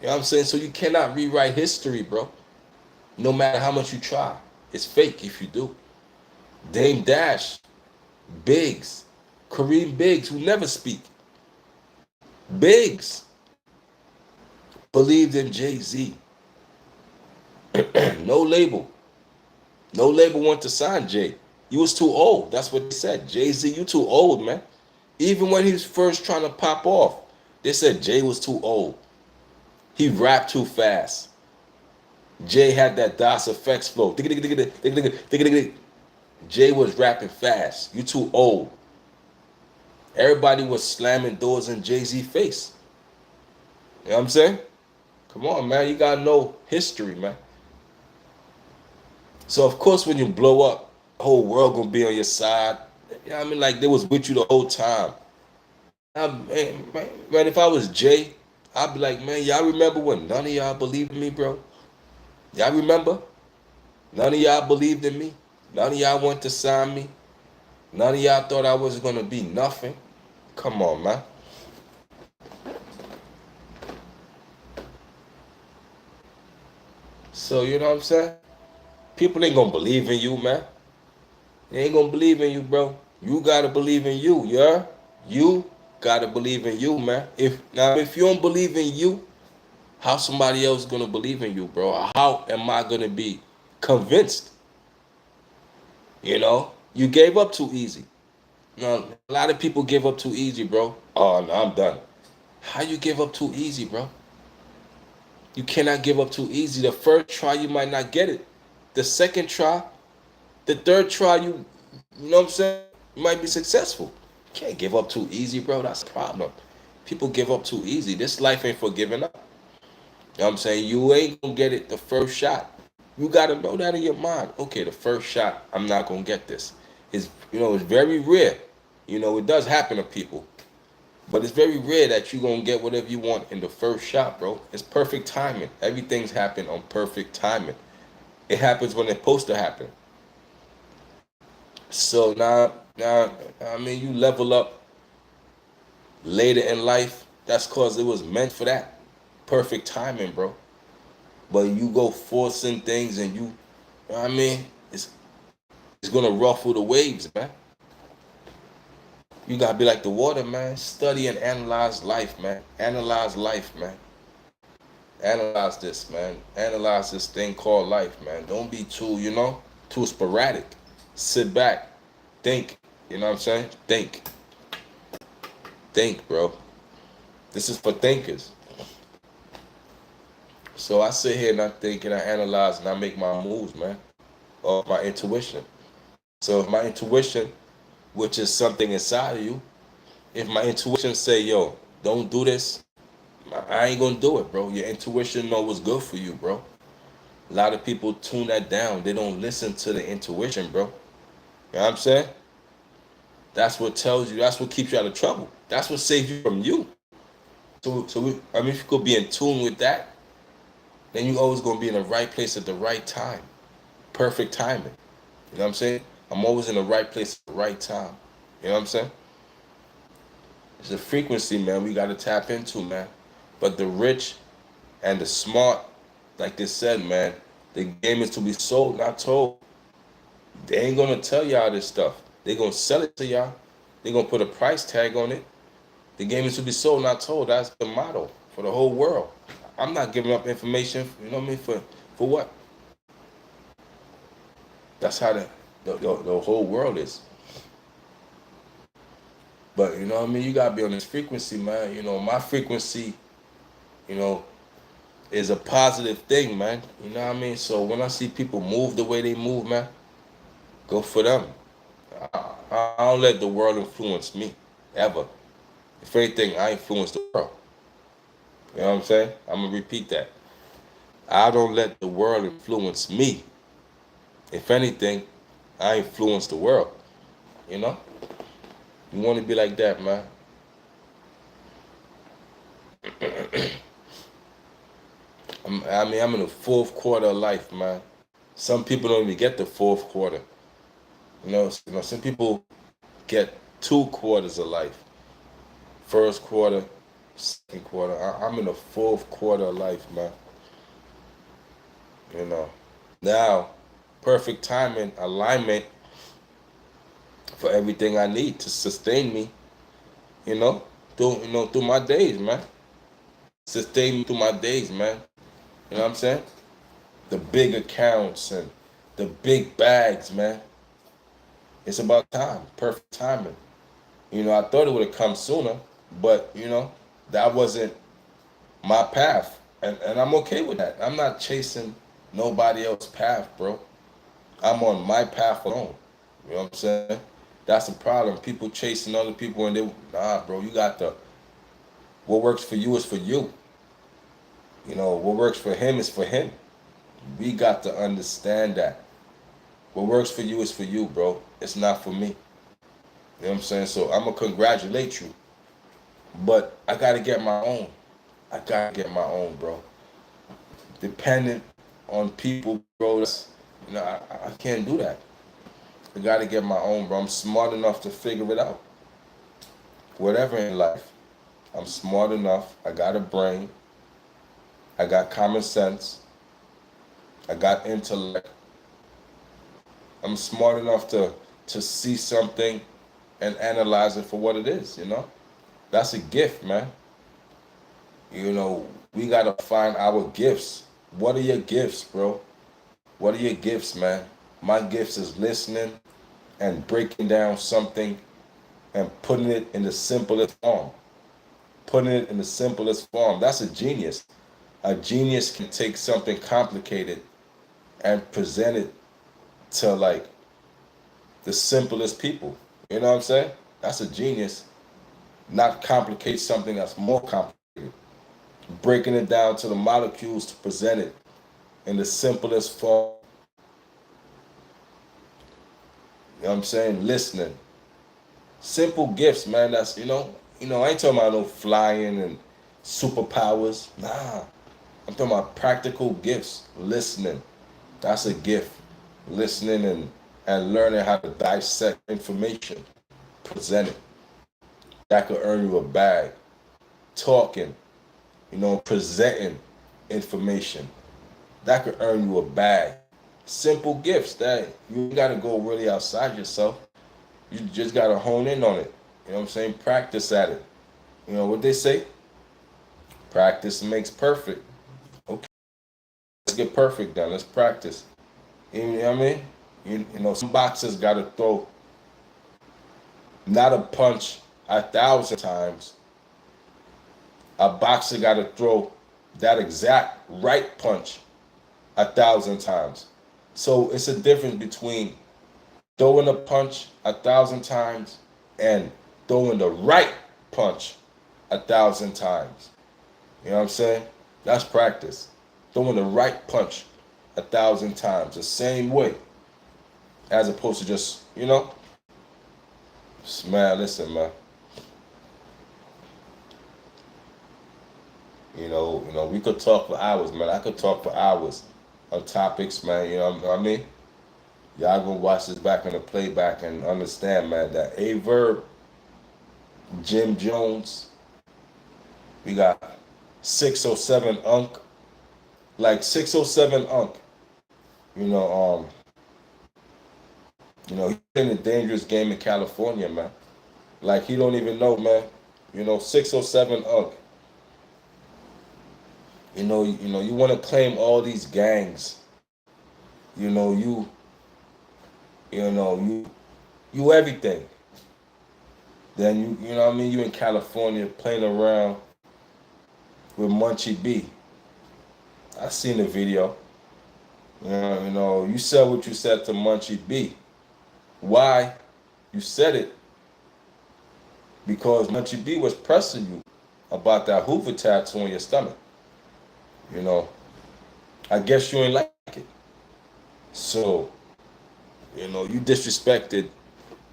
You know what I'm saying? So you cannot rewrite history, bro. No matter how much you try. It's fake if you do. Dame Dash, Biggs, Kareem Biggs, who never speak. Biggs believed in Jay-Z. No label. No label wanted to sign Jay. You was too old. That's what they said. Jay-Z, you too old, man. Even when he was first trying to pop off, they said Jay was too old. He rapped too fast. Jay had that DOS effects flow. Jay was rapping fast. You too old. Everybody was slamming doors in Jay-Z face. You know what I'm saying? Come on, man. You gotta know history, man. So of course when you blow up, the whole world gonna be on your side. You know what I mean? Like they was with you the whole time. Man, if I was Jay, I'd be like, man, y'all remember when none of y'all believed in me, bro? Y'all remember? None of y'all believed in me. None of y'all wanted to sign me. None of y'all thought I was gonna be nothing. Come on, man. So you know what I'm saying? People ain't gonna believe in you, man. They ain't gonna believe in you, bro. You gotta believe in you, yeah. You gotta believe in you, man. If you don't believe in you, how somebody else gonna believe in you, bro? How am I gonna be convinced? You know, you gave up too easy. No, a lot of people give up too easy, bro. Oh no, I'm done. How you give up too easy, bro? You cannot give up too easy. The first try you might not get it. The second try, the third try, you know what I'm saying? You might be successful. You can't give up too easy, bro. That's a problem. People give up too easy. This life ain't for giving up. You know what I'm saying? You ain't gonna get it the first shot. You gotta know that in your mind. Okay, the first shot, I'm not gonna get this. It's very rare. It does happen to people. But it's very rare that you're gonna get whatever you want in the first shot, bro. It's perfect timing. Everything's happened on perfect timing. It happens when it's supposed to happen. So now, I mean, you level up later in life. That's cause it was meant for that. Perfect timing, bro. But you go forcing things, and you know what I mean, it's gonna ruffle the waves, man. You gotta be like the water, man. Study and analyze life, man. Analyze life, man. Analyze this, man. Analyze this thing called life, man. Don't be too sporadic. Sit back, think. You know what I'm saying? Think, bro. This is for thinkers. So I sit here and I think and I analyze and I make my moves, man, off my intuition. So if my intuition, which is something inside of you, if my intuition say, yo, don't do this, I ain't gonna do it, bro. Your intuition know what's good for you, bro. A lot of people tune that down. They don't listen to the intuition, bro. You know what I'm saying? That's what tells you. That's what keeps you out of trouble. That's what saves you from you. I mean, if you could be in tune with that, then you always gonna be in the right place at the right time. Perfect timing. You know what I'm saying? I'm always in the right place at the right time. You know what I'm saying? It's a frequency, man. We gotta tap into, man. But the rich and the smart, like they said, man, the game is to be sold, not told. They ain't gonna tell y'all this stuff. They gonna sell it to y'all. They gonna put a price tag on it. The game is to be sold, not told. That's the motto for the whole world. I'm not giving up information. You know what I mean? For what? That's how the whole world is. But you know what I mean? You gotta be on this frequency, man. My frequency, you know, is a positive thing, man. You know what I mean? So when I see people move the way they move, man, go for them. I don't let the world influence me, ever. If anything, I influence the world. You know what I'm saying? I'm gonna repeat that. I don't let the world influence me. If anything, I influence the world. You know? You want to be like that, man. I'm in the fourth quarter of life, man. Some people don't even get the fourth quarter. Some people get 2 quarters of life. First quarter, second quarter. I'm in the fourth quarter of life, man. You know. Now, perfect timing, alignment for everything I need to sustain me, you know, through my days, man. Sustain me through my days, man. You know what I'm saying? The big accounts and the big bags, man. It's about time, perfect timing. I thought it would have come sooner, but that wasn't my path. And I'm okay with that. I'm not chasing nobody else's path, bro. I'm on my path alone. You know what I'm saying? That's a problem. People chasing other people and nah, bro, you got to, what works for you is for you. You know, what works for him is for him. We got to understand that. What works for you is for you, bro. It's not for me. You know what I'm saying? So I'm going to congratulate you. But I got to get my own. I got to get my own, bro. Dependent on people, bro, I can't do that. I got to get my own, bro. I'm smart enough to figure it out. Whatever in life, I'm smart enough. I got a brain. I got common sense. I got intellect. I'm smart enough to see something and analyze it for what it is, you know? That's a gift, man. You know, we gotta find our gifts. What are your gifts, bro? What are your gifts, man? My gifts is listening and breaking down something and putting it in the simplest form. Putting it in the simplest form. That's a genius. A genius can take something complicated and present it to like the simplest people. You know what I'm saying? That's a genius. Not complicate something that's more complicated. Breaking it down to the molecules to present it in the simplest form. You know what I'm saying? Listening. Simple gifts, man. That's I ain't talking about no flying and superpowers. Nah. I'm talking about practical gifts. Listening. That's a gift. Listening and learning how to dissect information. Present it. That could earn you a bag. Talking, presenting information. That could earn you a bag. Simple gifts that you gotta go really outside yourself. You just gotta hone in on it. You know what I'm saying? Practice at it. You know what they say? Practice makes perfect. Okay, let's get perfect then. Let's practice. You know what I mean? Some boxers gotta throw not a punch 1,000 times. A boxer gotta throw that exact right punch 1,000 times. So it's a difference between throwing a punch 1,000 times and throwing the right punch 1,000 times. You know what I'm saying? That's practice. Throwing the right punch 1,000 times, the same way, as opposed to just, man, listen, man. We could talk for hours, man. I could talk for hours on topics, man. You know what I mean? Y'all gonna watch this back in the playback and understand, man, that A-Verb, Jim Jones, we got 607 Unk, like 607 Unk. He's in a dangerous game in California, man. Like he don't even know, man. 607 Unk. You want to claim all these gangs. You everything. Then you know what I mean? You in California playing around with Munchie B. I seen the video. You said what you said to Munchie B. Why? You said it because Munchie B was pressing you about that Hoover tattoo on your stomach. I guess you ain't like it. So, you disrespected,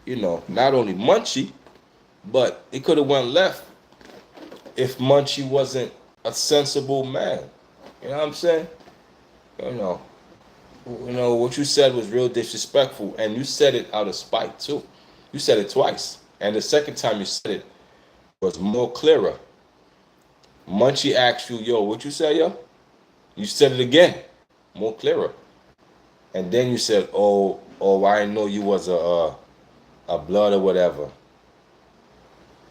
not only Munchie, but it could have went left if Munchie wasn't a sensible man. You know what I'm saying? What you said was real disrespectful, and you said it out of spite too. You said it twice, and the second time you said it was more clearer. Munchie asked you, yo, what you say, yo? You said it again, more clearer. And then you said, oh, I didn't know you was a blood or whatever.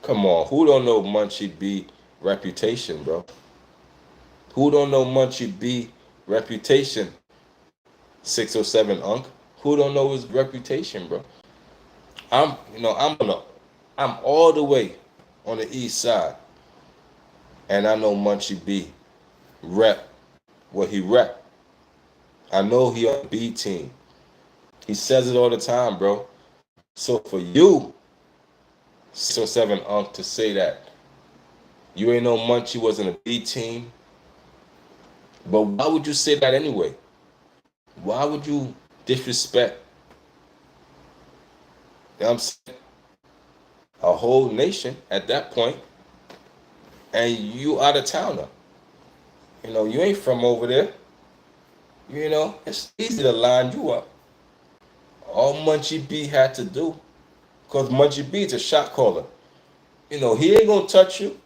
Come on, who don't know Munchie B reputation, bro? Who don't know Munchie B reputation? 607 Unk. Who don't know his reputation, bro? I'm all the way on the east side. And I know Munchie B rep what he rep. I know he on the B team. He says it all the time, bro. So for you, 6 or 7 to say that you ain't know Munchie wasn't a B team, but why would you say that anyway? Why would you disrespect, you know what I'm saying, a whole nation at that point, and you out of towner? You ain't from over there. It's easy to line you up. All Munchie B had to do, because Munchie B is a shot caller. He ain't gonna touch you.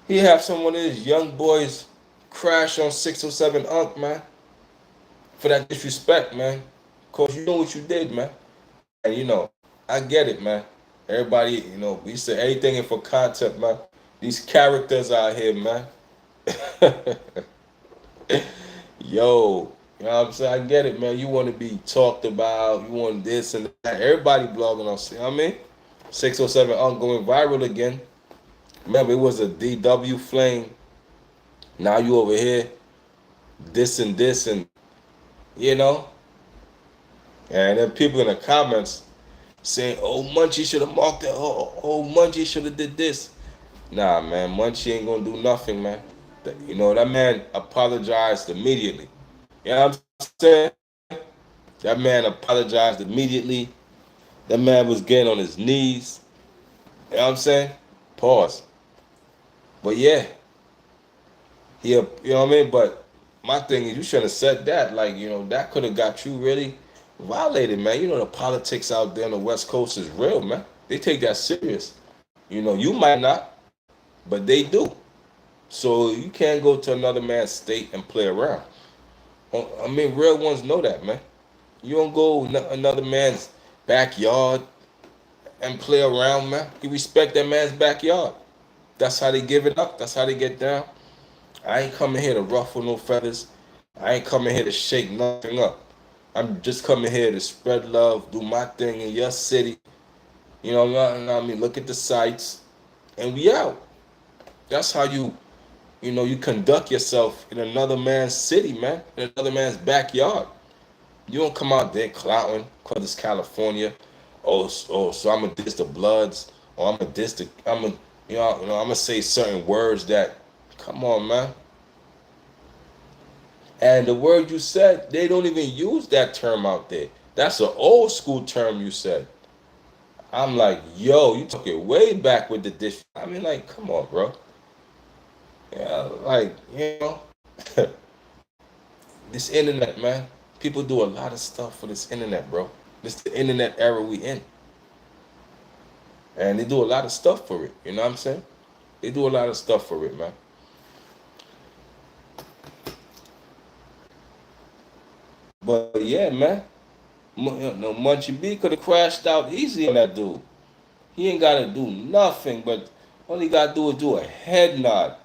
He have some of his young boys crash on 6 or 7 man, for that disrespect, man. Cause you know what you did, man. And I get it, man. Everybody, we say anything in for content, man. These characters out here, man. Yo, you know what I'm saying? I get it, man. You want to be talked about. You want this and that. Everybody blogging on, you know what I mean? 6 or 7 going viral again. Remember, it was a DW flame. Now you over here, this and this, and you know. And then people in the comments saying, "Oh, Munchie should have marked it. Oh, Munchie should have did this." Nah, man, Munchie ain't gonna do nothing, man. That man apologized immediately. You know what I'm saying? That man apologized immediately. That man was getting on his knees. You know what I'm saying? Pause. But yeah, you know what I mean? But my thing is, you should have said that. Like, that could have got you really violated, man. The politics out there on the West Coast is real, man. They take that serious. You might not, but they do. So you can't go to another man's state and play around. I mean, real ones know that, man. You don't go another man's backyard and play around, man. You respect that man's backyard. That's how they give it up. That's how they get down. I ain't coming here to ruffle no feathers. I ain't coming here to shake nothing up. I'm just coming here to spread love, do my thing in your city. You know what I mean? Look at the sights, and we out. That's how you conduct yourself in another man's city, man, in another man's backyard. You don't come out there clouting because it's California. So I'm gonna diss the Bloods, or I'm gonna diss the, I'm gonna say certain words that, come on, man. And the word you said, they don't even use that term out there. That's an old school term you said. I'm like, yo, you took it way back with the dish. I mean, like, come on, bro. Yeah, like, this internet, man. People do a lot of stuff for this internet, bro. This the internet era we in. And they do a lot of stuff for it. You know what I'm saying? They do a lot of stuff for it, man. But yeah, man. Munchie B could have crashed out easy on that dude. He ain't got to do nothing, but all he got to do is do a head nod.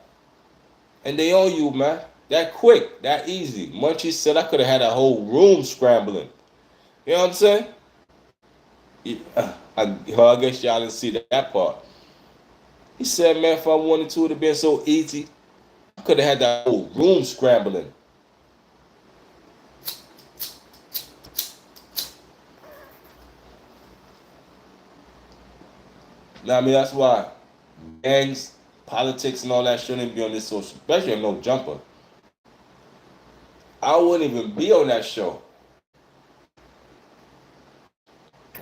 And they own you, man. That quick, that easy. Munchie said I could have had a whole room scrambling. You know what I'm saying? I guess y'all didn't see that part. He said, man, if I wanted to, it would have been so easy. I could have had that whole room scrambling. Now, I mean, that's why gangs, politics, and all that shouldn't be on this social, especially if no jumper. I wouldn't even be on that show.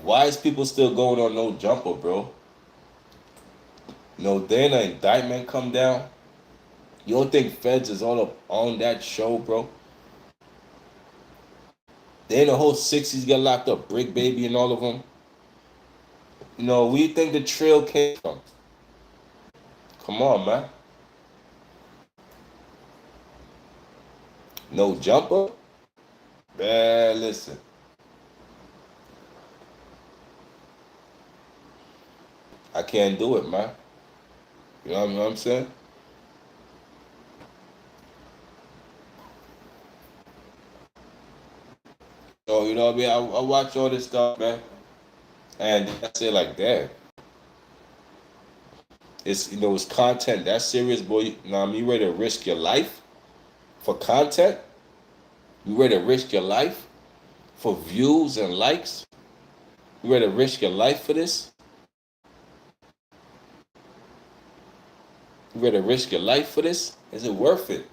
Why is people still going on no jumper, bro? Then an indictment come down. You don't think feds is all up on that show, bro? Then the whole 60s get locked up, Brick Baby and all of them. Where you think the trail came from? Come on, man. No jumper? Man, listen. I can't do it, man. You know what I'm saying? So, you know what I mean? I watch all this stuff, man. And I say like that. It's content that serious, boy. You know what I mean? You ready to risk your life for content? You ready to risk your life for views and likes? You ready to risk your life for this? You ready to risk your life for this? Is it worth it?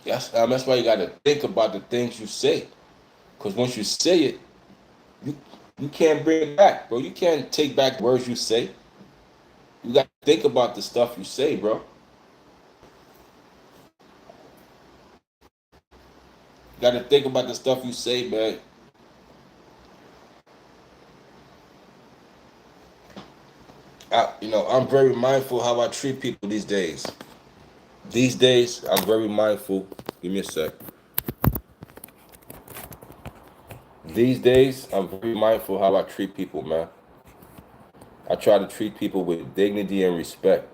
That's why you got to think about the things you say. Because once you say it, you you can't bring it back, bro. You can't take back words you say. You got to think about the stuff you say, bro. You got to think about the stuff you say, man. I'm very mindful how I treat people these days. These days, I'm very mindful. Give me a sec. These days, I'm very mindful how I treat people, man. I try to treat people with dignity and respect.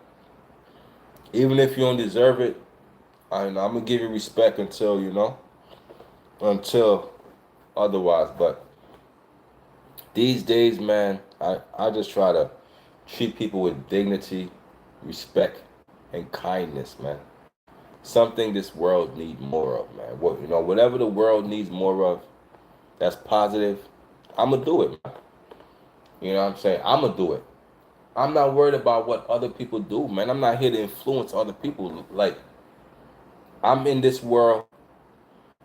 Even if you don't deserve it, I'm gonna give you respect until otherwise. But these days, man, I just try to treat people with dignity, respect, and kindness, man. Something this world needs more of, man. Whatever the world needs more of, that's positive. I'm gonna do it, man. You know what I'm saying? I'm gonna do it. I'm not worried about what other people do, man. I'm not here to influence other people. Like, I'm in this world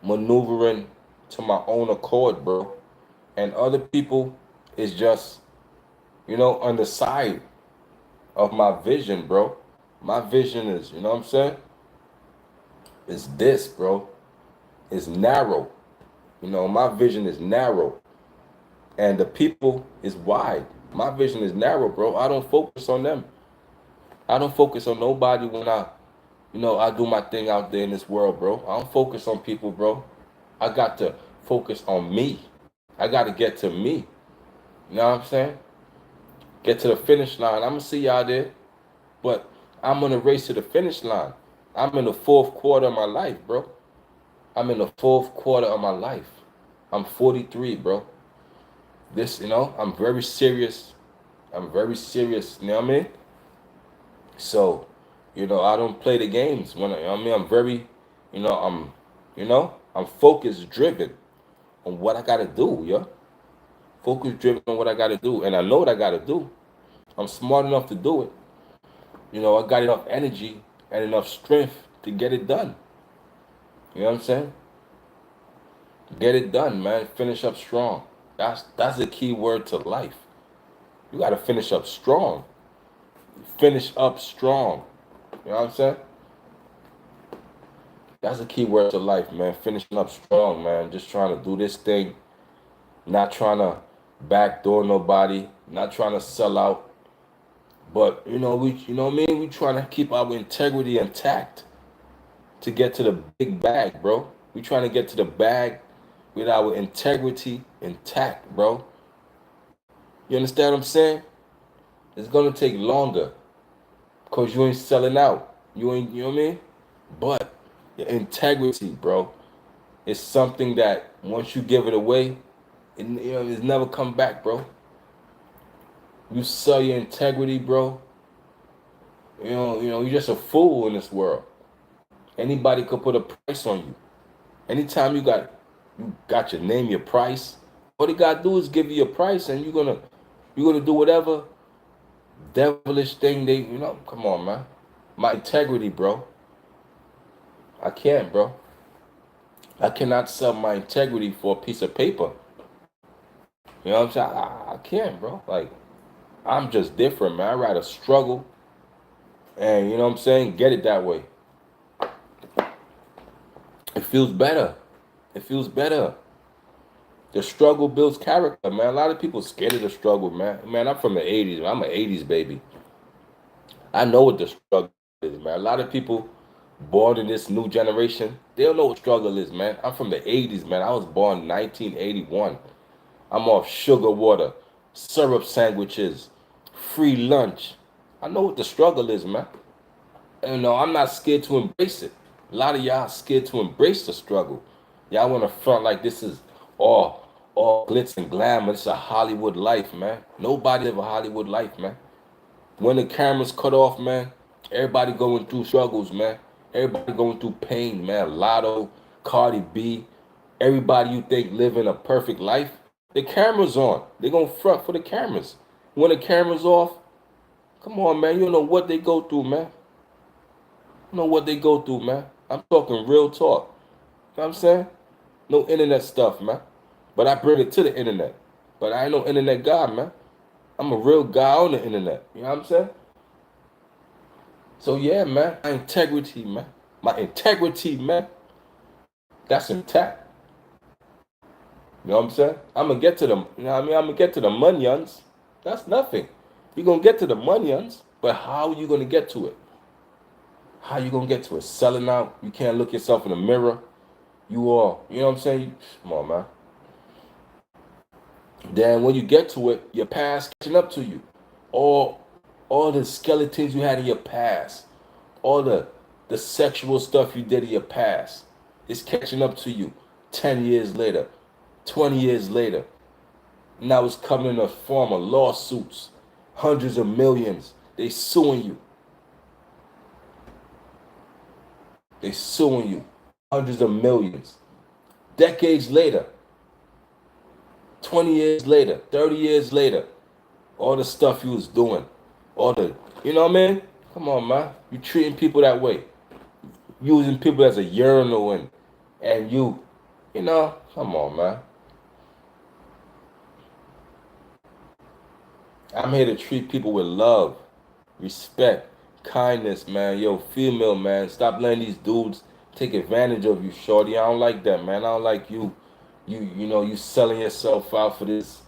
maneuvering to my own accord, bro. And other people is just, on the side of my vision, bro. My vision is, you know what I'm saying? It's this, bro. It's narrow. My vision is narrow. And the people is wide. My vision is narrow, bro. I don't focus on them. I don't focus on nobody when I do my thing out there in this world, bro. I don't focus on people, bro. I got to focus on me. I got to get to me. You know what I'm saying? Get to the finish line. I'm going to see y'all there. But I'm going to race to the finish line. I'm in the fourth quarter of my life, bro. I'm in the fourth quarter of my life. I'm 43, bro. I'm very serious. I'm very serious. You know what I mean? So, I don't play the games. I'm very, you know, I'm, I'm focus driven on what I gotta do, yeah. Focus driven on what I gotta do, and I know what I gotta do. I'm smart enough to do it. I got enough energy and enough strength to get it done. You know what I'm saying? Get it done, man. Finish up strong. That's the key word to life. You gotta finish up strong. Finish up strong. You know what I'm saying? That's the key word to life, man. Finishing up strong, man. Just trying to do this thing. Not trying to backdoor nobody. Not trying to sell out. But you know what I mean? We trying to keep our integrity intact to get to the big bag, bro. We trying to get to the bag with our integrity intact, bro. You understand what I'm saying? It's gonna take longer because you ain't selling out. You ain't, you know what I mean? But your integrity, bro, is something that once you give it away, it's never come back, bro. You sell your integrity, bro. You're just a fool in this world. Anybody could put a price on you. Anytime you got your name, your price. All they gotta do is give you your price, and you're gonna do whatever devilish thing come on, man. My integrity, bro. I can't, bro. I cannot sell my integrity for a piece of paper. You know what I'm saying? I can't, bro. Like, I'm just different, man. I rather struggle and, you know what I'm saying, get it that way. It feels better. It feels better. The struggle builds character, man. A lot of people scared of the struggle, man. Man, I'm from the 80s. Man. I'm an 80s baby. I know what the struggle is, man. A lot of people born in this new generation, they don't know what struggle is, man. I'm from the 80s, man. I was born in 1981. I'm off sugar water, syrup sandwiches, free lunch. I know what the struggle is, man. And I'm not scared to embrace it. A lot of y'all scared to embrace the struggle. Y'all want to front like this is all glitz and glamour. It's a Hollywood life, man. Nobody live a Hollywood life, man. When the cameras cut off, man, everybody going through struggles, man. Everybody going through pain, man. Lotto, Cardi B, everybody you think living a perfect life, The camera's on. They're gonna front for the cameras. When the camera's off, come on, man. You don't know what they go through, man. You know what they go through, man. I'm talking real talk. You know what I'm saying? No internet stuff, man. But I bring it to the internet. But I ain't no internet guy, man. I'm a real guy on the internet. You know what I'm saying? So yeah, man. My integrity, man. My integrity, man. That's intact. You know what I'm saying? I'm gonna get to them. You know what I mean? I'm gonna get to the monions. That's nothing. You're gonna get to the monions, but how are you gonna get to it? How you gonna get to it? Selling out. You can't look yourself in the mirror. You are. You know what I'm saying? Come on, man. Then when you get to it, your past catching up to you. All all the skeletons you had in your past, all the sexual stuff you did in your past, is catching up to you 10 years later, 20 years later. Now it's coming in the form of lawsuits, hundreds of millions. They suing you. They suing you. Hundreds of millions. Decades later, 20 years later, 30 years later, all the stuff you was doing, all the, you know what I mean? Come on, man. You treating people that way. Using people as a urinal and you know, come on, man. I'm here to treat people with love, respect, kindness, man. Yo, female, man. Stop letting these dudes take advantage of you, shorty. I don't like that, man. I don't like you know, you selling yourself out for this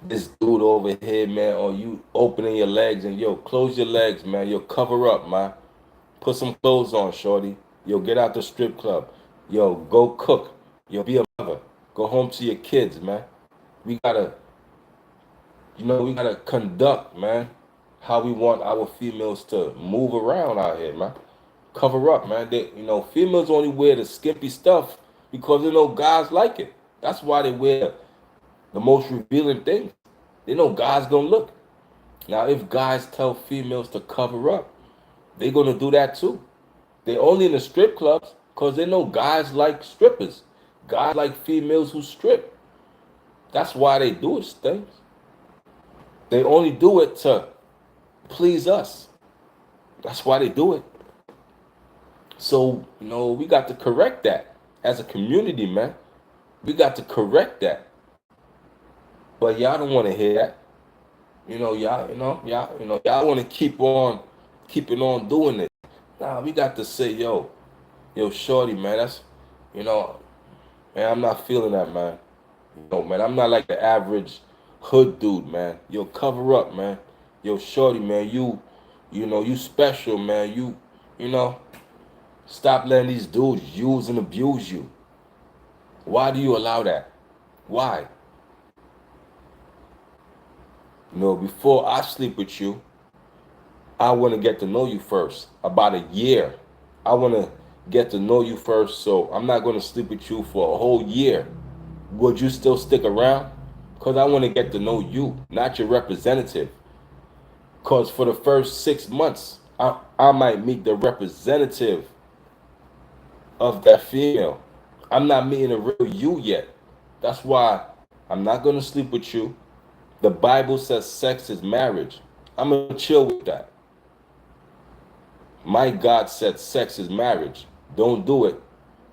dude over here, man, or you opening your legs and yo, close your legs, man. Yo, cover up, man. Put some clothes on, shorty. Yo, get out the strip club. Yo, go cook. Yo, be a mother. Go home to your kids, man. We gotta, we gotta conduct, man, how we want our females to move around out here, man. Cover up, man. Females only wear the skimpy stuff because they know guys like it. That's why they wear the most revealing things. They know guys gonna look. Now, if guys tell females to cover up, they gonna do that too. They only in the strip clubs because they know guys like strippers. Guys like females who strip. That's why they do it, things. They only do it to please us. That's why they do it. So, we got to correct that as a community, man. We got to correct that. But y'all don't want to hear that. Y'all want to keeping on doing it. Nah, we got to say, yo, shorty, man, you know, man, I'm not feeling that, man. Man, I'm not like the average hood dude, man. Yo, cover up, man. Yo, shorty, man, you special, man. You know, stop letting these dudes use and abuse you. Why do you allow that? Why? Before I sleep with you, I want to get to know you first. About a year. I want to get to know you first, so I'm not going to sleep with you for a whole year. Would you still stick around? Because I want to get to know you, not your representative. Because for the first 6 months, I might meet the representative of that female. I'm not meeting a real you yet. That's why I'm not going to sleep with you. The Bible says sex is marriage. I'm going to chill with that. My God said sex is marriage. Don't do it.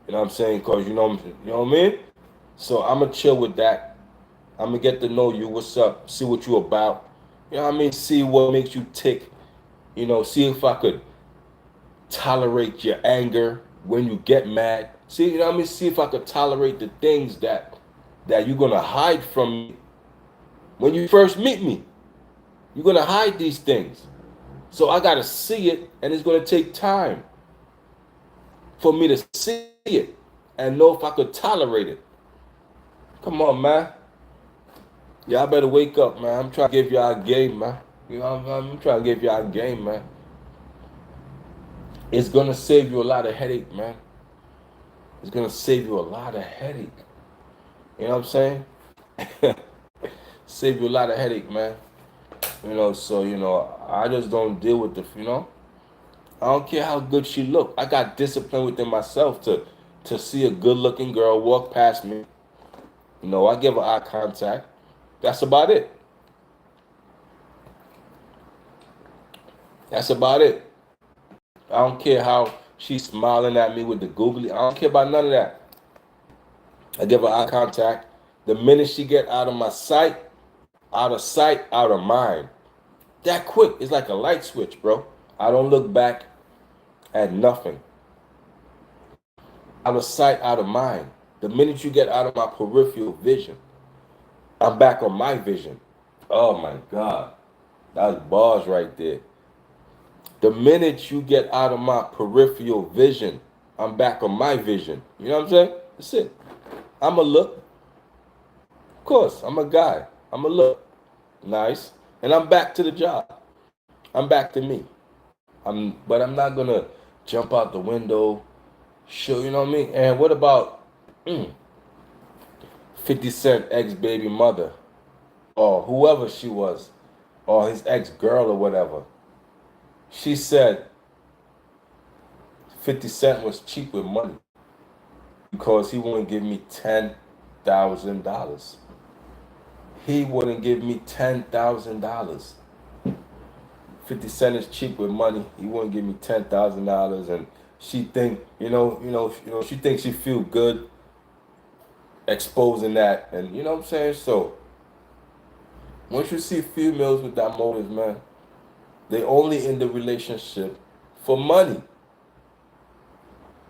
You know what I'm saying? Because you know what I mean? So I'm going to chill with that. I'm going to get to know you. What's up? See what you about. You know what I mean? See what makes you tick. See if I could tolerate your anger when you get mad. See, you know what I mean? See if I could tolerate the things that you're going to hide from me when you first meet me. You're going to hide these things. So I got to see it, and it's going to take time for me to see it and know if I could tolerate it. Come on, man. Y'all better wake up, man. I'm trying to give y'all a game, man. I'm trying to give y'all a game, man. It's going to save you a lot of headache, man. It's going to save you a lot of headache. You know what I'm saying? Save you a lot of headache, man. So, I just don't deal with I don't care how good she look. I got discipline within myself to see a good looking girl walk past me. I give her eye contact. That's about it. That's about it. I don't care how she's smiling at me with the googly. I don't care about none of that. I give her eye contact. The minute she get out of my sight, out of mind. That quick. It's like a light switch, bro. I don't look back at nothing. Out of sight, out of mind. The minute you get out of my peripheral vision, I'm back on my vision. Oh my God. That's bars right there. The minute you get out of my peripheral vision, I'm back on my vision. You know what I'm saying? That's it. I'm a look. Of course, I'm a guy. I'm a look. Nice. And I'm back to the job. I'm back to me. But I'm not gonna jump out the window, show, you know what I mean? And what about 50 Cent ex-baby mother? Or whoever she was, or his ex-girl or whatever. She said 50 Cent was cheap with money because he wouldn't give me $10,000. He wouldn't give me $10,000. 50 Cent is cheap with money. He wouldn't give me $10,000, and she think, she thinks she feel good exposing that, and you know what I'm saying. So once you see females with that motive, man, they only in the relationship for money.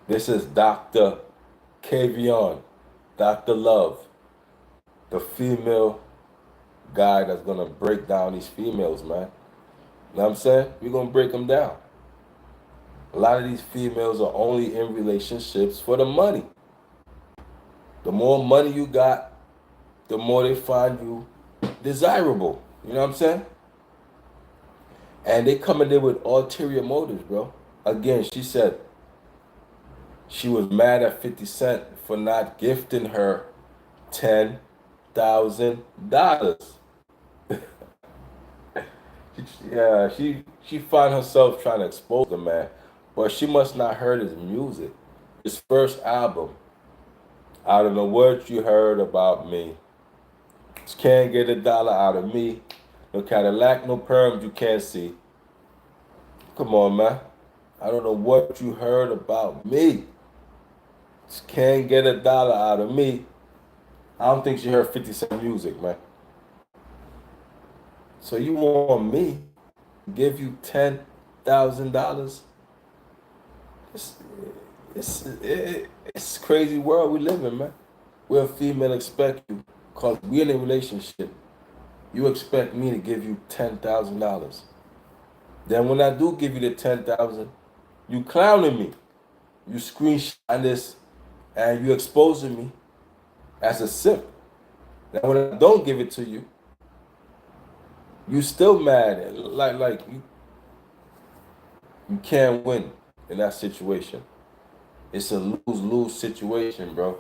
This is Dr. Kavion, Dr. Love, the female guy that's gonna break down these females, man. You know what I'm saying? We're gonna break them down. A lot of these females are only in relationships for the money. The more money you got, the more they find you desirable. You know what I'm saying? And they come in there with ulterior motives, bro. Again, she said she was mad at 50 Cent for not gifting her $10,000. Yeah, she found herself trying to expose the man, but she must not heard his music. His first album, I don't know what you heard about me. Just can't get $1 out of me. No Cadillac, no perms you can't see. Come on, man. I don't know what you heard about me. Just can't get $1 out of me. I don't think she heard 50 Cent music, man. So you want me to give you $10,000? It's a crazy world we live in, man. Where a female expect you, because we're in a relationship, you expect me to give you $10,000. Then when I do give you the $10,000, you clowning me. You screenshotting this and you exposing me as a simp. Now when I don't give it to you, you still mad. Like you can't win in that situation. It's a lose-lose situation, bro.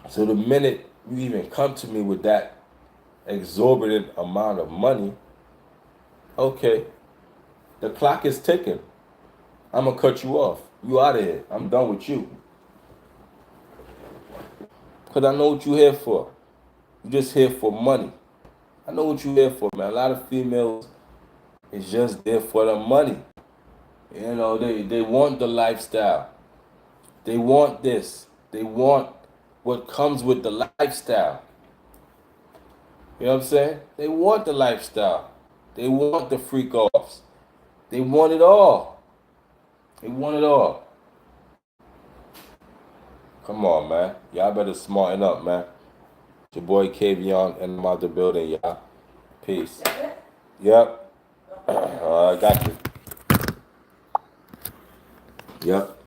So the minute you even come to me with that exorbitant amount of money, okay, the clock is ticking. I'm gonna cut you off. You out of here. I'm done with you. Cause I know what you here for. You just here for money. I know what you here for, man. A lot of females is just there for the money. You know, they want the lifestyle. They want this. They want what comes with the lifestyle. You know what I'm saying? They want the lifestyle. They want the freak offs. They want it all. They want it all. Come on, man. Y'all better smarten up, man. It's your boy Kavion, and I'm out the building, y'all. Peace. Yep. I got you. Yep.